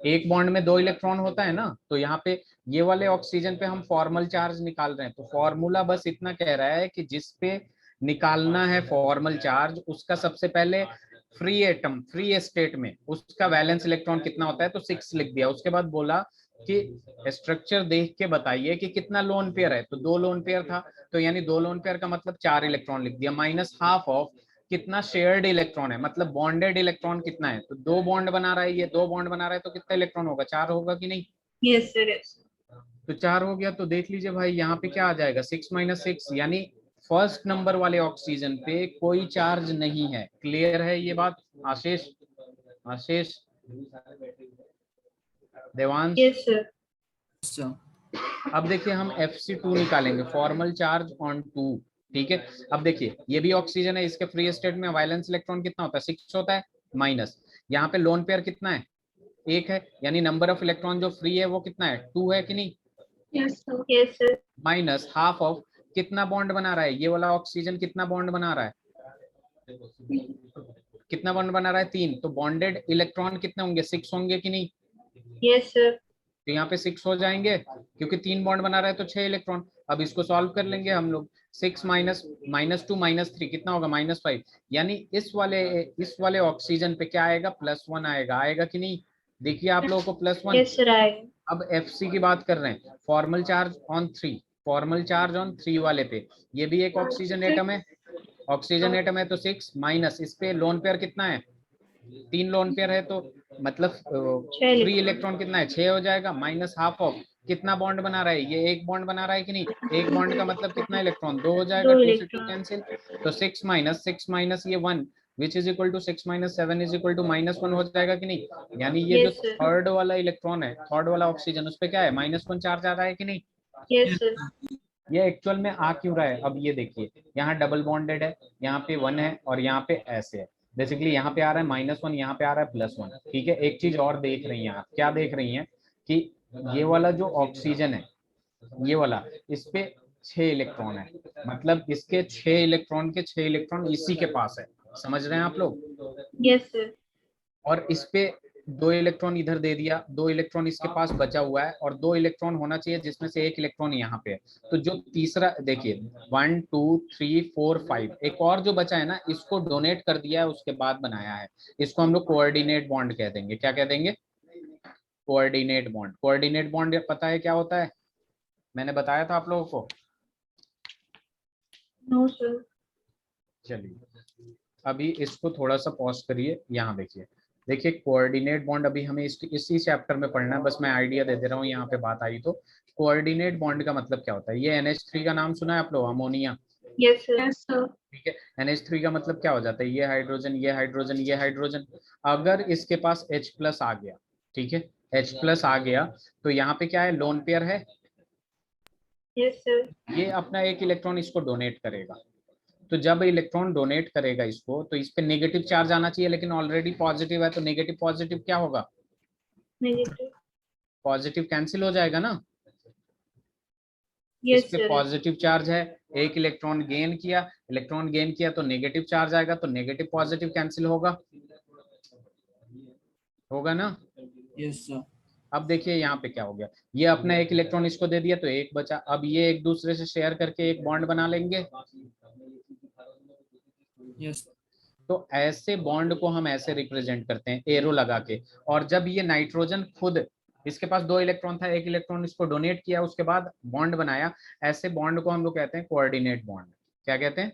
एक बॉन्ड में 2 इलेक्ट्रॉन होता है ना, तो यहाँ पे ये वाले ऑक्सीजन पे हम फॉर्मल चार्ज निकाल रहे हैं। तो फॉर्मूला बस इतना कह रहा है कि जिस पे निकालना है फॉर्मल चार्ज, उसका सबसे पहले फ्री एटम, फ्री स्टेट में उसका वैलेंस इलेक्ट्रॉन कितना होता है, तो 6 लिख दिया। उसके बाद बोला कि स्ट्रक्चर देख के बताइए कि कितना लोन पेयर है, तो 2 लोन पेयर था, तो यानी 2 लोन पेयर का मतलब 4 इलेक्ट्रॉन लिख दिया। माइनस हाफ ऑफ कितना शेयर्ड इलेक्ट्रॉन है, मतलब बॉन्डेड इलेक्ट्रॉन कितना है, तो 2 बॉन्ड बना रहा है, ये 2 बॉन्ड बना रहा है, तो कितना इलेक्ट्रॉन होगा, 4 होगा कि नहीं। Yes, sir. Yes. तो 4 हो गया, तो देख लीजिए भाई यहाँ पे क्या आ जाएगा, 6 - 6, यानी फर्स्ट नंबर वाले ऑक्सीजन पे कोई चार्ज नहीं है। क्लियर है ये बात आशीष, आशीष, Devansh? Yes, sir. Yes, sir. अब देखिए हम FC2 निकालेंगे, फॉर्मल चार्ज ऑन 2। ठीक है। अब देखिए ये भी ऑक्सीजन है, इसके फ्री स्टेट में वैलेंस इलेक्ट्रॉन कितना होता है, 6 होता है माइनस, यहाँ पे लोन पेयर कितना है, 1 है, यानी नंबर ऑफ इलेक्ट्रॉन जो फ्री है वो कितना है, 2 है कि नहीं, Yes, sir. Yes, sir. Minus half of कितना बॉन्ड बना रहा है, ये वाला ऑक्सीजन कितना बॉन्ड बना रहा है, कितना बॉन्ड बना रहा है, 3, तो बॉन्डेड इलेक्ट्रॉन कितने होंगे, 6 होंगे कि नहीं, Yes, sir. तो यहाँ पे 6 हो जाएंगे क्योंकि 3 बॉन्ड बना रहा है तो 6 इलेक्ट्रॉन। अब इसको सॉल्व कर लेंगे हम लोग, 6 माइनस -2 -3 कितना होगा, -5, यानी इस वाले ऑक्सीजन पे क्या आएगा, +1 आएगा, आएगा कि नहीं, देखिए आप लोगों को +1। Yes, sir. I. अब FC की बात कर रहे हैं, formal charge on 3, formal charge on 3 वाले पे, ये भी एक ऑक्सीजन एटम है, ऑक्सीजन एटम है, तो 6 माइनस इस पे लोन पेयर कितना है, 3 लोन पेयर है, तो मतलब फ्री इलेक्ट्रॉन कितना है, 6 हो जाएगा, माइनस हाफ ऑफ कितना बॉन्ड बना रहा है, ये 1 बॉन्ड बना रहा है कि नहीं, 1 बॉन्ड का मतलब कितना इलेक्ट्रॉन, 2 हो जाएगा, 2 2 से 2 electron. कैंसिल, तो 6 माइनस ये 1 which is equal to 6 minus 7 is equal to -1 हो जाएगा कि नहीं, यानी ये जो Yes, sir. थर्ड वाला इलेक्ट्रॉन है, थर्ड वाला ऑक्सीजन, उस पे क्या है, -1 चार्ज आ रहा है कि नहीं, Yes, sir. ये एक्चुअल में आ क्यों रहा है, अब ये देखिए यहाँ डबल बॉन्डेड है, यहाँ पे 1 है और यहाँ पे ऐसे है, बेसिकली यहाँ पे आ रहा है -1, यहाँ पे आ रहा है +1, ठीक है। एक चीज और देख रही हैं आप, क्या देख रही हैं कि ये वाला जो ऑक्सीजन है, ये वाला, इस पे 6 इलेक्ट्रॉन है, मतलब इसके 6 इलेक्ट्रॉन के 6 इलेक्ट्रॉन इसी के पास है, समझ रहे हैं आप लोग, Yes, sir. और इस पे 2 इलेक्ट्रॉन इधर दे दिया, 2 इलेक्ट्रॉन इसके पास बचा हुआ है, और 2 इलेक्ट्रॉन होना चाहिए जिसमें से 1 इलेक्ट्रॉन यहाँ पे है, तो जो तीसरा देखिए 1 2 3 4 5, एक और जो बचा है ना, इसको डोनेट कर दिया है, उसके बाद बनाया है, इसको हम लोग कोऑर्डिनेट बॉन्ड कह देंगे, क्या कह देंगे, कोऑर्डिनेट बॉन्ड। कोऑर्डिनेट बॉन्ड पता है क्या होता है, मैंने बताया था आप लोगों को, No, sir. चलिए अभी इसको थोड़ा सा पॉज करिए, यहाँ देखिए, देखिए कोऑर्डिनेट बॉन्ड अभी हमें इसी चैप्टर में पढ़ना है, बस मैं आइडिया दे दे रहा हूँ, यहाँ पे बात आई तो कोऑर्डिनेट बॉन्ड का मतलब क्या होता है, ये NH3 का नाम सुना है आप लोग, ammonia, Yes, sir. Yes, sir. ठीक है, NH3 का मतलब क्या हो जाता है, ये हाइड्रोजन, ये हाइड्रोजन, ये हाइड्रोजन, अगर इसके पास H+ आ गया, ठीक है, H+ आ गया, तो यहाँ पे क्या है, लोन पेयर है, Yes, sir. ये अपना 1 इलेक्ट्रॉन इसको डोनेट करेगा, तो जब इलेक्ट्रॉन डोनेट करेगा इसको, तो इस पे नेगेटिव चार्ज आना चाहिए, लेकिन ऑलरेडी पॉजिटिव है, तो नेगेटिव पॉजिटिव क्या होगा, Negative. पॉजिटिव कैंसिल हो जाएगा ना, इस Yes, पे sir. पॉजिटिव चार्ज है, 1 इलेक्ट्रॉन गेन किया, इलेक्ट्रॉन गेन किया तो नेगेटिव चार्ज आएगा, तो नेगेटिव पॉजिटिव कैंसिल होगा, होगा ना। Yes, sir. अब देखिए यहाँ पे क्या हो गया, ये अपना 1 इलेक्ट्रॉन इसको दे दिया तो 1 बचा, अब ये एक दूसरे से शेयर करके एक बॉन्ड बना लेंगे, Yes. तो ऐसे बॉन्ड को हम ऐसे रिप्रेजेंट करते हैं एरो लगा के, और जब ये नाइट्रोजन खुद, इसके पास 2 इलेक्ट्रॉन था, 1 इलेक्ट्रॉन इसको डोनेट किया, उसके बाद बॉन्ड बनाया, ऐसे बॉन्ड को हम लोग कहते हैं कोऑर्डिनेट बॉन्ड, क्या कहते हैं,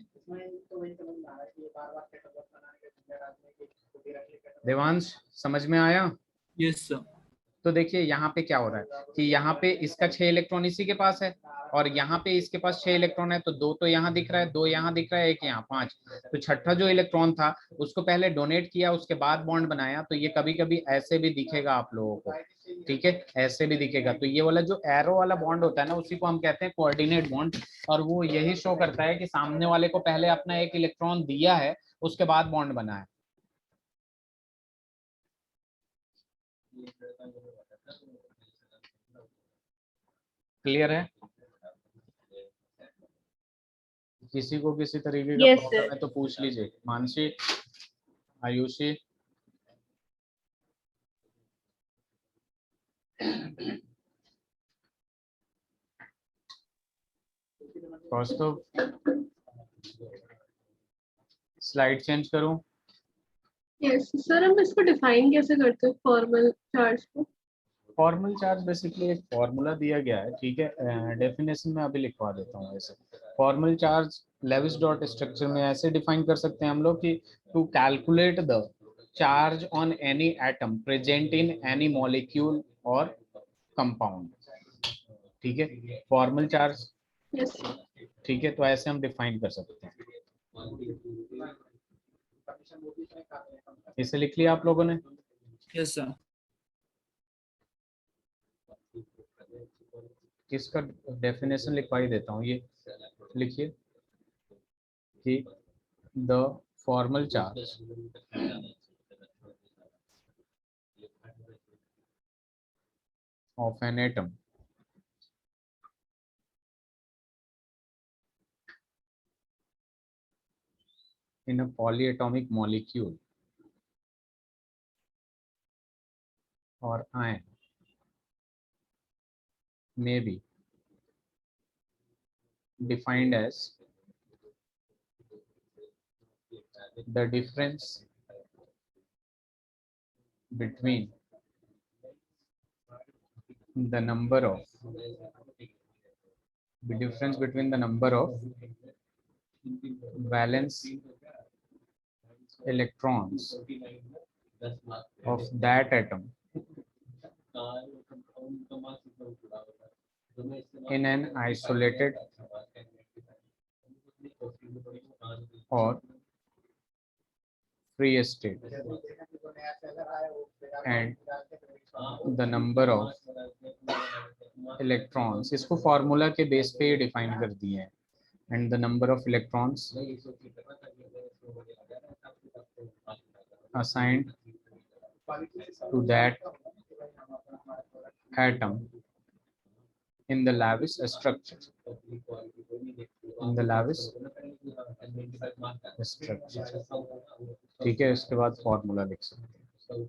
देवांश समझ में आया। Yes, sir. तो देखिए यहाँ पे क्या हो रहा है कि यहाँ पे इसका 6 इलेक्ट्रॉन इसी के पास है, और यहाँ पे इसके पास 6 इलेक्ट्रॉन है, तो 2 तो यहाँ दिख रहा है, 2 यहाँ दिख रहा है, 1 यहाँ, 5, तो छठा जो इलेक्ट्रॉन था उसको पहले डोनेट किया, उसके बाद बॉन्ड बनाया, तो ये कभी कभी ऐसे भी दिखेगा आप लोगों को, ठीक है, ऐसे भी दिखेगा, तो ये वाला जो एरो वाला बॉन्ड होता है ना, उसी को हम कहते हैं कोऑर्डिनेट बॉन्ड, और वो यही शो करता है कि सामने वाले को पहले अपना 1 इलेक्ट्रॉन दिया है, उसके बाद बॉन्ड बना है। क्लियर है, किसी को किसी तरीके का Yes, प्रॉब्लम sir. है तो पूछ लीजिए, मानसी, आयुषी, कौस्तुभ, स्लाइड चेंज करूं, Yes, sir. हम इसको डिफाइन कैसे करते हैं फॉर्मल चार्ज को? फॉर्मल चार्ज बेसिकली एक फॉर्मूला दिया गया है, ठीक है, डेफिनेशन में अभी लिखवा देता हूँ ऐसे, formal charge Lewis dot structure में ऐसे डिफाइन कर सकते हैं हम लोग कि to calculate the charge on any atom present in any molecule और कंपाउंड, ठीक है, फॉर्मल चार्ज, Yes. ठीक है, तो ऐसे हम डिफाइन कर सकते हैं, इसे लिख लिया आप लोगों ने, Yes, sir. इसका डेफिनेशन लिखवा ही देता हूँ, ये लिखिए, कि the formal charge of an atom in a polyatomic molecule or ion may be defined as the difference between the number of valence electrons of that atom in an isolated or free state, and the number of electrons, इसको formula के base पे ही define कर दिए हैं, and the number of electrons assigned to that atom in the Lewis structure. ठीक है, इसके बाद फॉर्मूला लिख सकते हैं.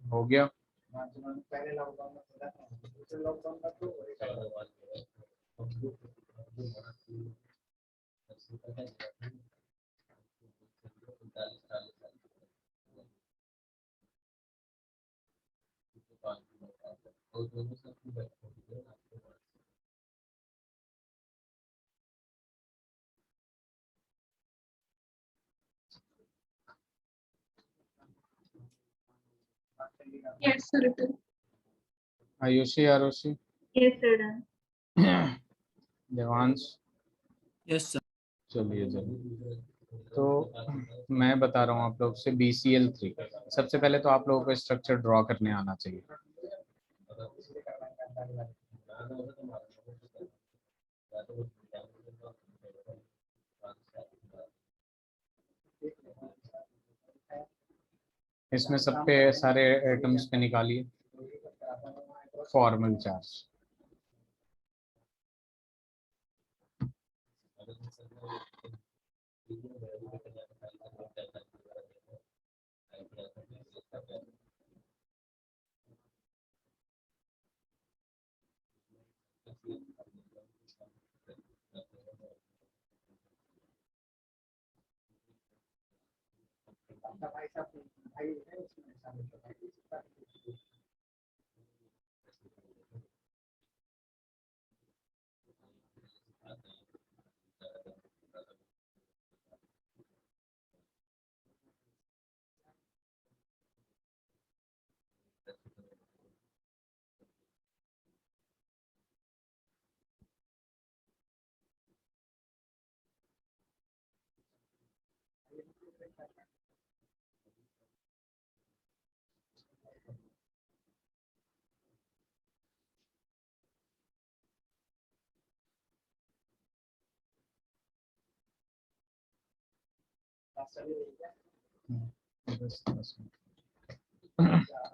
हो गया. Yes, sir, it is. Ayushi, Arushi, Yes, sir. Done. Devansh, Yes, sir. चलिए जरूर. तो मैं बता रहा हूँ आप लोग से BCl3. सबसे पहले तो आप लोगों को स्ट्रक्चर ड्रॉ करने आना चाहिए. इसमें सब पे सारे एटम्स पे निकालिए फॉर्मल चार्ज.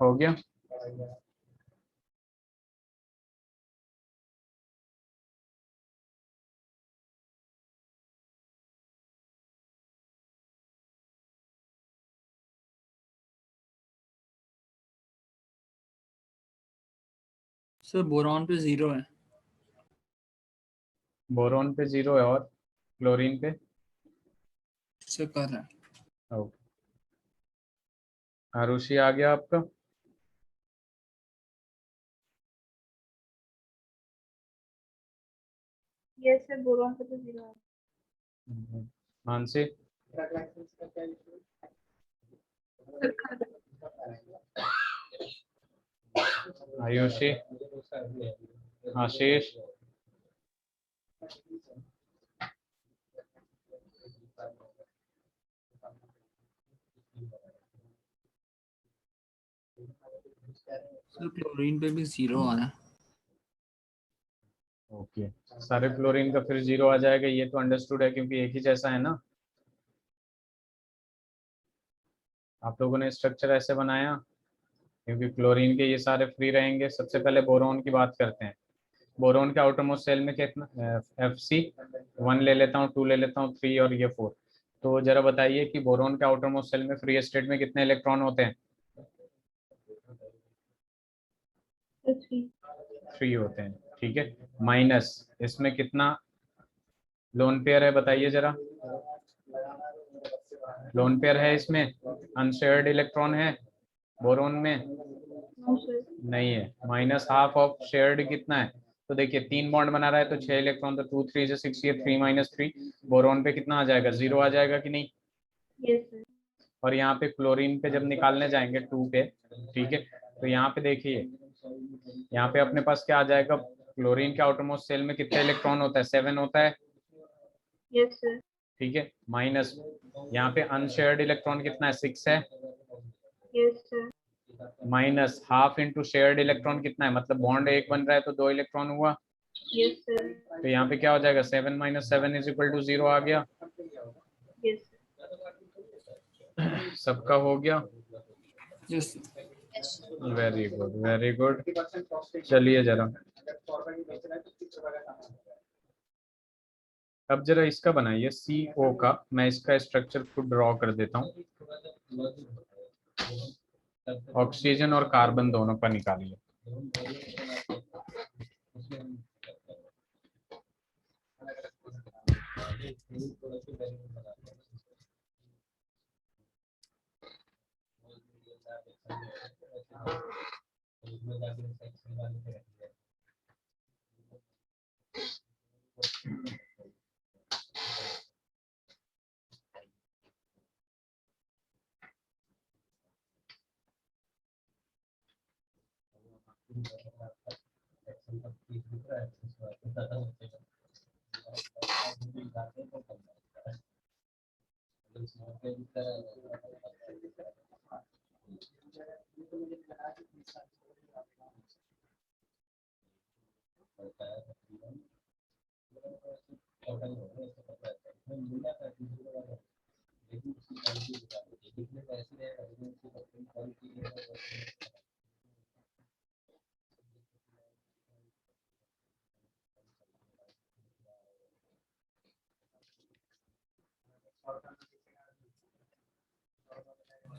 हो गया. सर बोरॉन पे 0 है। बोरोन पे 0 है और क्लोरीन पे? सर कर है। ओके, आरुषि आ गया आपका? यस सर, बोरॉन पे तो 0 है। मानसी? आयुषी? आशीष? सर क्लोरीन पे भी 0 आ रहा है। ओके, सारे क्लोरीन का फिर 0 आ जाएगा, ये तो अंडरस्टूड है क्योंकि एक ही जैसा है ना। आप लोगों ने स्ट्रक्चर ऐसे बनाया क्योंकि क्लोरीन के ये सारे फ्री रहेंगे। सबसे पहले बोरोन की बात करते हैं। बोरोन के आउटर मोस्ट सेल में कितना? Fe1 ले लेता हूँ, 2 ले लेता हूँ, 3 और ये 4। तो जरा बताइए कि बोरोन के आउटर मोस्ट सेल में फ्री स्टेट में कितने इलेक्ट्रॉन होते हैं? तो 3। 3 होते हैं, ठीक है। माइनस इसमें कितना लोन पेयर है बताइए जरा। लोन पेयर है इसमें? अनशेयर्ड इलेक्ट्रॉन है बोरोन में? No sir. नहीं है। माइनस हाफ ऑफ शेयर्ड कितना है? तो देखिए 3 बॉन्ड बना रहा है तो 6 इलेक्ट्रॉन, तो 2 3 से 6, ये 3 माइनस 3 बोरोन पे कितना आ जाएगा? 0 आ जाएगा कि नहीं? Yes sir. और यहाँ पे क्लोरीन पे जब निकालने जाएंगे 2 पे, ठीक है, तो यहाँ पे देखिए, यहाँ पे अपने पास क्या आ जाएगा? क्लोरीन के आउटर मोस्ट सेल में कितने इलेक्ट्रॉन होता है? 7 होता है, यस सर। ठीक है। माइनस यहाँ पे अनशेयर्ड इलेक्ट्रॉन कितना है? 6 है। Yes sir. Minus half into shared electron कितना है? मतलब बॉन्ड एक बन रहा है तो 2 इलेक्ट्रॉन हुआ। Yes sir. तो यहाँ पे क्या हो जाएगा? 7 माइनस 7 इज इक्वल टू 0 आ गया। Yes sir. सबका हो गया? Yes very good, very good. चलिए जरा, अब जरा इसका बनाइए CO का। मैं इसका स्ट्रक्चर खुद ड्रॉ कर देता हूँ। ऑक्सीजन और कार्बन दोनों का निकालिए।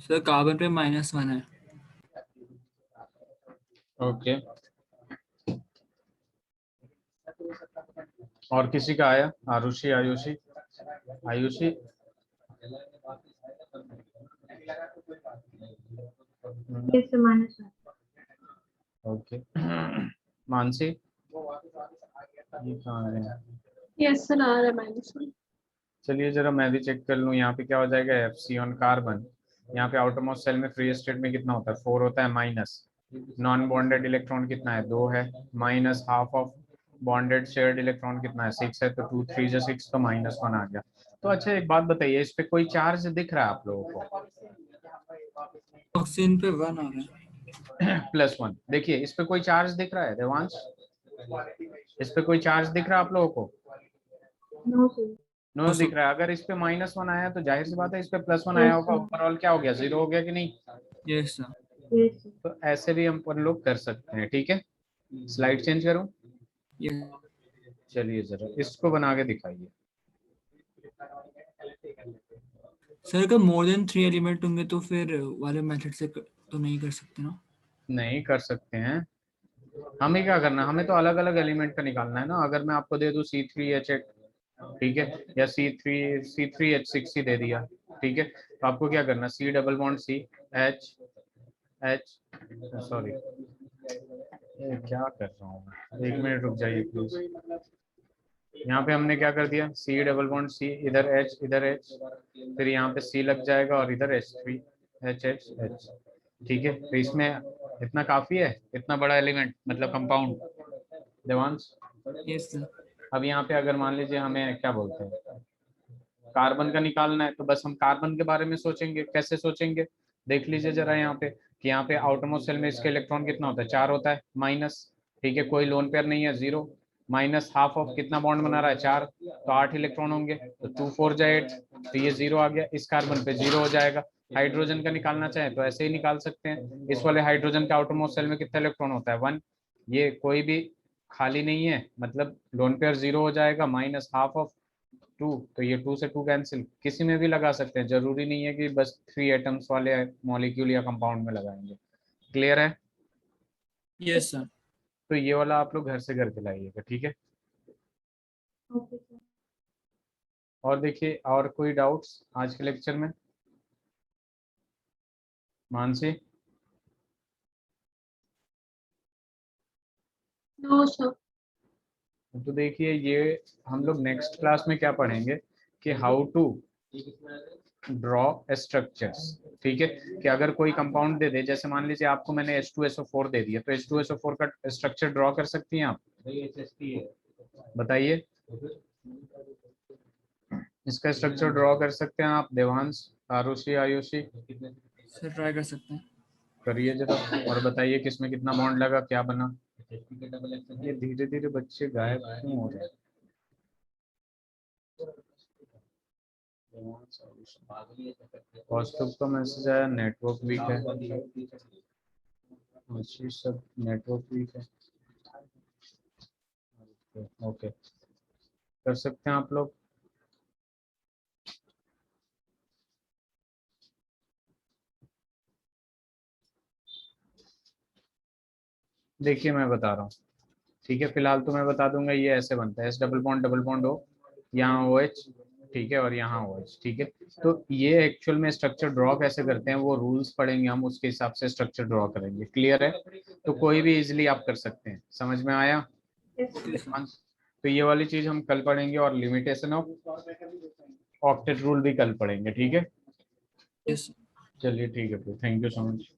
सर कार्बन पे -1 है। ओके, और किसी का आया? Arushi, Ayushi? Ayushi? Yes sir, -1। Okay. Mansi? ये कहाँ है? यस सर, आ रहा है -1। चलिए जरा मैं भी चेक कर लूँ। यहाँ पे क्या हो जाएगा? FC on carbon. यहाँ पे आउटर मोस्ट सेल में फ्री स्टेट में कितना होता है? 4 होता है। माइनस नॉन बॉन्डेड इलेक्ट्रॉन कितना है? 2 है। Minus half of bonded shared electron कितना है? 6 है। तो 2 3 से 6, तो -1 आ गया। तो अच्छा एक बात बताइए, इस पे कोई चार्ज दिख रहा है आप लोगों को? ऑक्सीजन पे 1 आ रहा है। +1। देखिए इस पे कोई चार्ज दिख रहा है देवांश? इस पे कोई चार्ज दिख रहा है आप लोगों को? No sir. नो दिख रहा है। अगर इस पे -1 आया तो जाहिर सी बात है इस पे +1 आया होगा। ओवरऑल क्या हो गया? 0 हो गया कि नहीं? Yes sir. Yes sir. तो ऐसे भी हम लोग कर सकते हैं, ठीक है। स्लाइड चेंज करूं? यस चलिए जरा इसको बना के दिखाइए। सर अगर मोर देन 3 एलिमेंट होंगे तो फिर वाले मेथड से तो नहीं कर सकते ना? नहीं कर सकते हैं, हमें क्या करना है, हमें तो अलग अलग एलिमेंट का निकालना है ना। अगर मैं आपको दे दूं C3H8, ठीक है, या C3H6 ही दे दिया, ठीक है, तो आपको क्या करना, C double bond C H H, sorry क्या कर रहा हूँ मैं, 1 मिनट रुक जाइए प्लीज। यहाँ पे हमने क्या कर दिया, C डबल बॉन्ड C, इधर H इधर H, फिर यहाँ पे C लग जाएगा और इधर H3 H, ठीक है। तो इसमें इतना काफी है, इतना बड़ा एलिमेंट मतलब कंपाउंड देवांश। Yes sir. अब यहाँ पे अगर मान लीजिए हमें क्या बोलते हैं, कार्बन का निकालना है, तो बस हम कार्बन के बारे में सोचेंगे। कैसे सोचेंगे, देख लीजिए जरा यहाँ पे कि यहाँ पे आउटरमोस्ट सेल में इसका इलेक्ट्रॉन कितना होता है, 4 होता है माइनस, ठीक है, कोई लोन पेयर नहीं है, 0 माइनस हाफ ऑफ कितना बॉन्ड बना रहा है, 4, तो 8 इलेक्ट्रॉन होंगे, तो 2 4 जा 8, तो ये 0 आ गया, इस कार्बन पे 0 हो जाएगा। हाइड्रोजन का निकालना चाहे तो ऐसे ही निकाल सकते हैं। इस वाले हाइड्रोजन के आउटरमोस्ट सेल में कितना इलेक्ट्रॉन होता है, 1, ये कोई भी खाली नहीं है, मतलब लोन पेयर 0 हो जाएगा, माइनस हाफ ऑफ 2, तो ये 2 से 2 कैंसिल, किसी में भी लगा सकते हैं, जरूरी नहीं है कि बस 3 एटम्स वाले मॉलिक्यूल या कंपाउंड में लगाएंगे। क्लियर है। Yes sir. तो ये वाला आप लोग घर से करके लाइएगा, ठीक है। Okay sir. और देखिए, और कोई डाउट्स आज के लेक्चर में, मानसी। No sir. तो देखिए, ये हम लोग नेक्स्ट क्लास में क्या पढ़ेंगे कि हाउ टू ड्रॉ स्ट्रक्चर्स, ठीक है, कि अगर कोई कंपाउंड दे दे, जैसे मान लीजिए आपको मैंने H2SO4 दे दिया, तो H2SO4 का स्ट्रक्चर ड्रॉ कर सकती हैं आप, बताइए। इसका स्ट्रक्चर ड्रॉ कर सकते हैं आप, देवांश, आरुषि, आयुषी, सर ट्राई कर सकते हैं। करिए जरा और बताइए किसमें कितना बॉन्ड लगा, क्या बना। ये धीरे धीरे बच्चे गायब क्यों हो रहे हैं। कौस्तुभ का मैसेज आया, नेटवर्क वीक है, आशीष सब नेटवर्क वीक है, ओके, कर सकते हैं आप लोग। देखिए मैं बता रहा हूँ, ठीक है, फिलहाल तो मैं बता दूंगा, ये ऐसे बनता है, S डबल बॉन्ड O, यहाँ OH, ठीक है, और यहाँ OH, ठीक है। तो ये एक्चुअल में स्ट्रक्चर ड्रॉ कैसे करते हैं, वो रूल्स पढ़ेंगे हम, उसके हिसाब से स्ट्रक्चर ड्रॉ करेंगे। क्लियर है। तो कोई भी इजिली आप कर सकते हैं, समझ में आया। तो ये वाली चीज हम कल पढ़ेंगे, और लिमिटेशन ऑफ ऑक्टेट रूल भी कल पढ़ेंगे, ठीक है। यस। चलिए ठीक है, थैंक यू सो मच।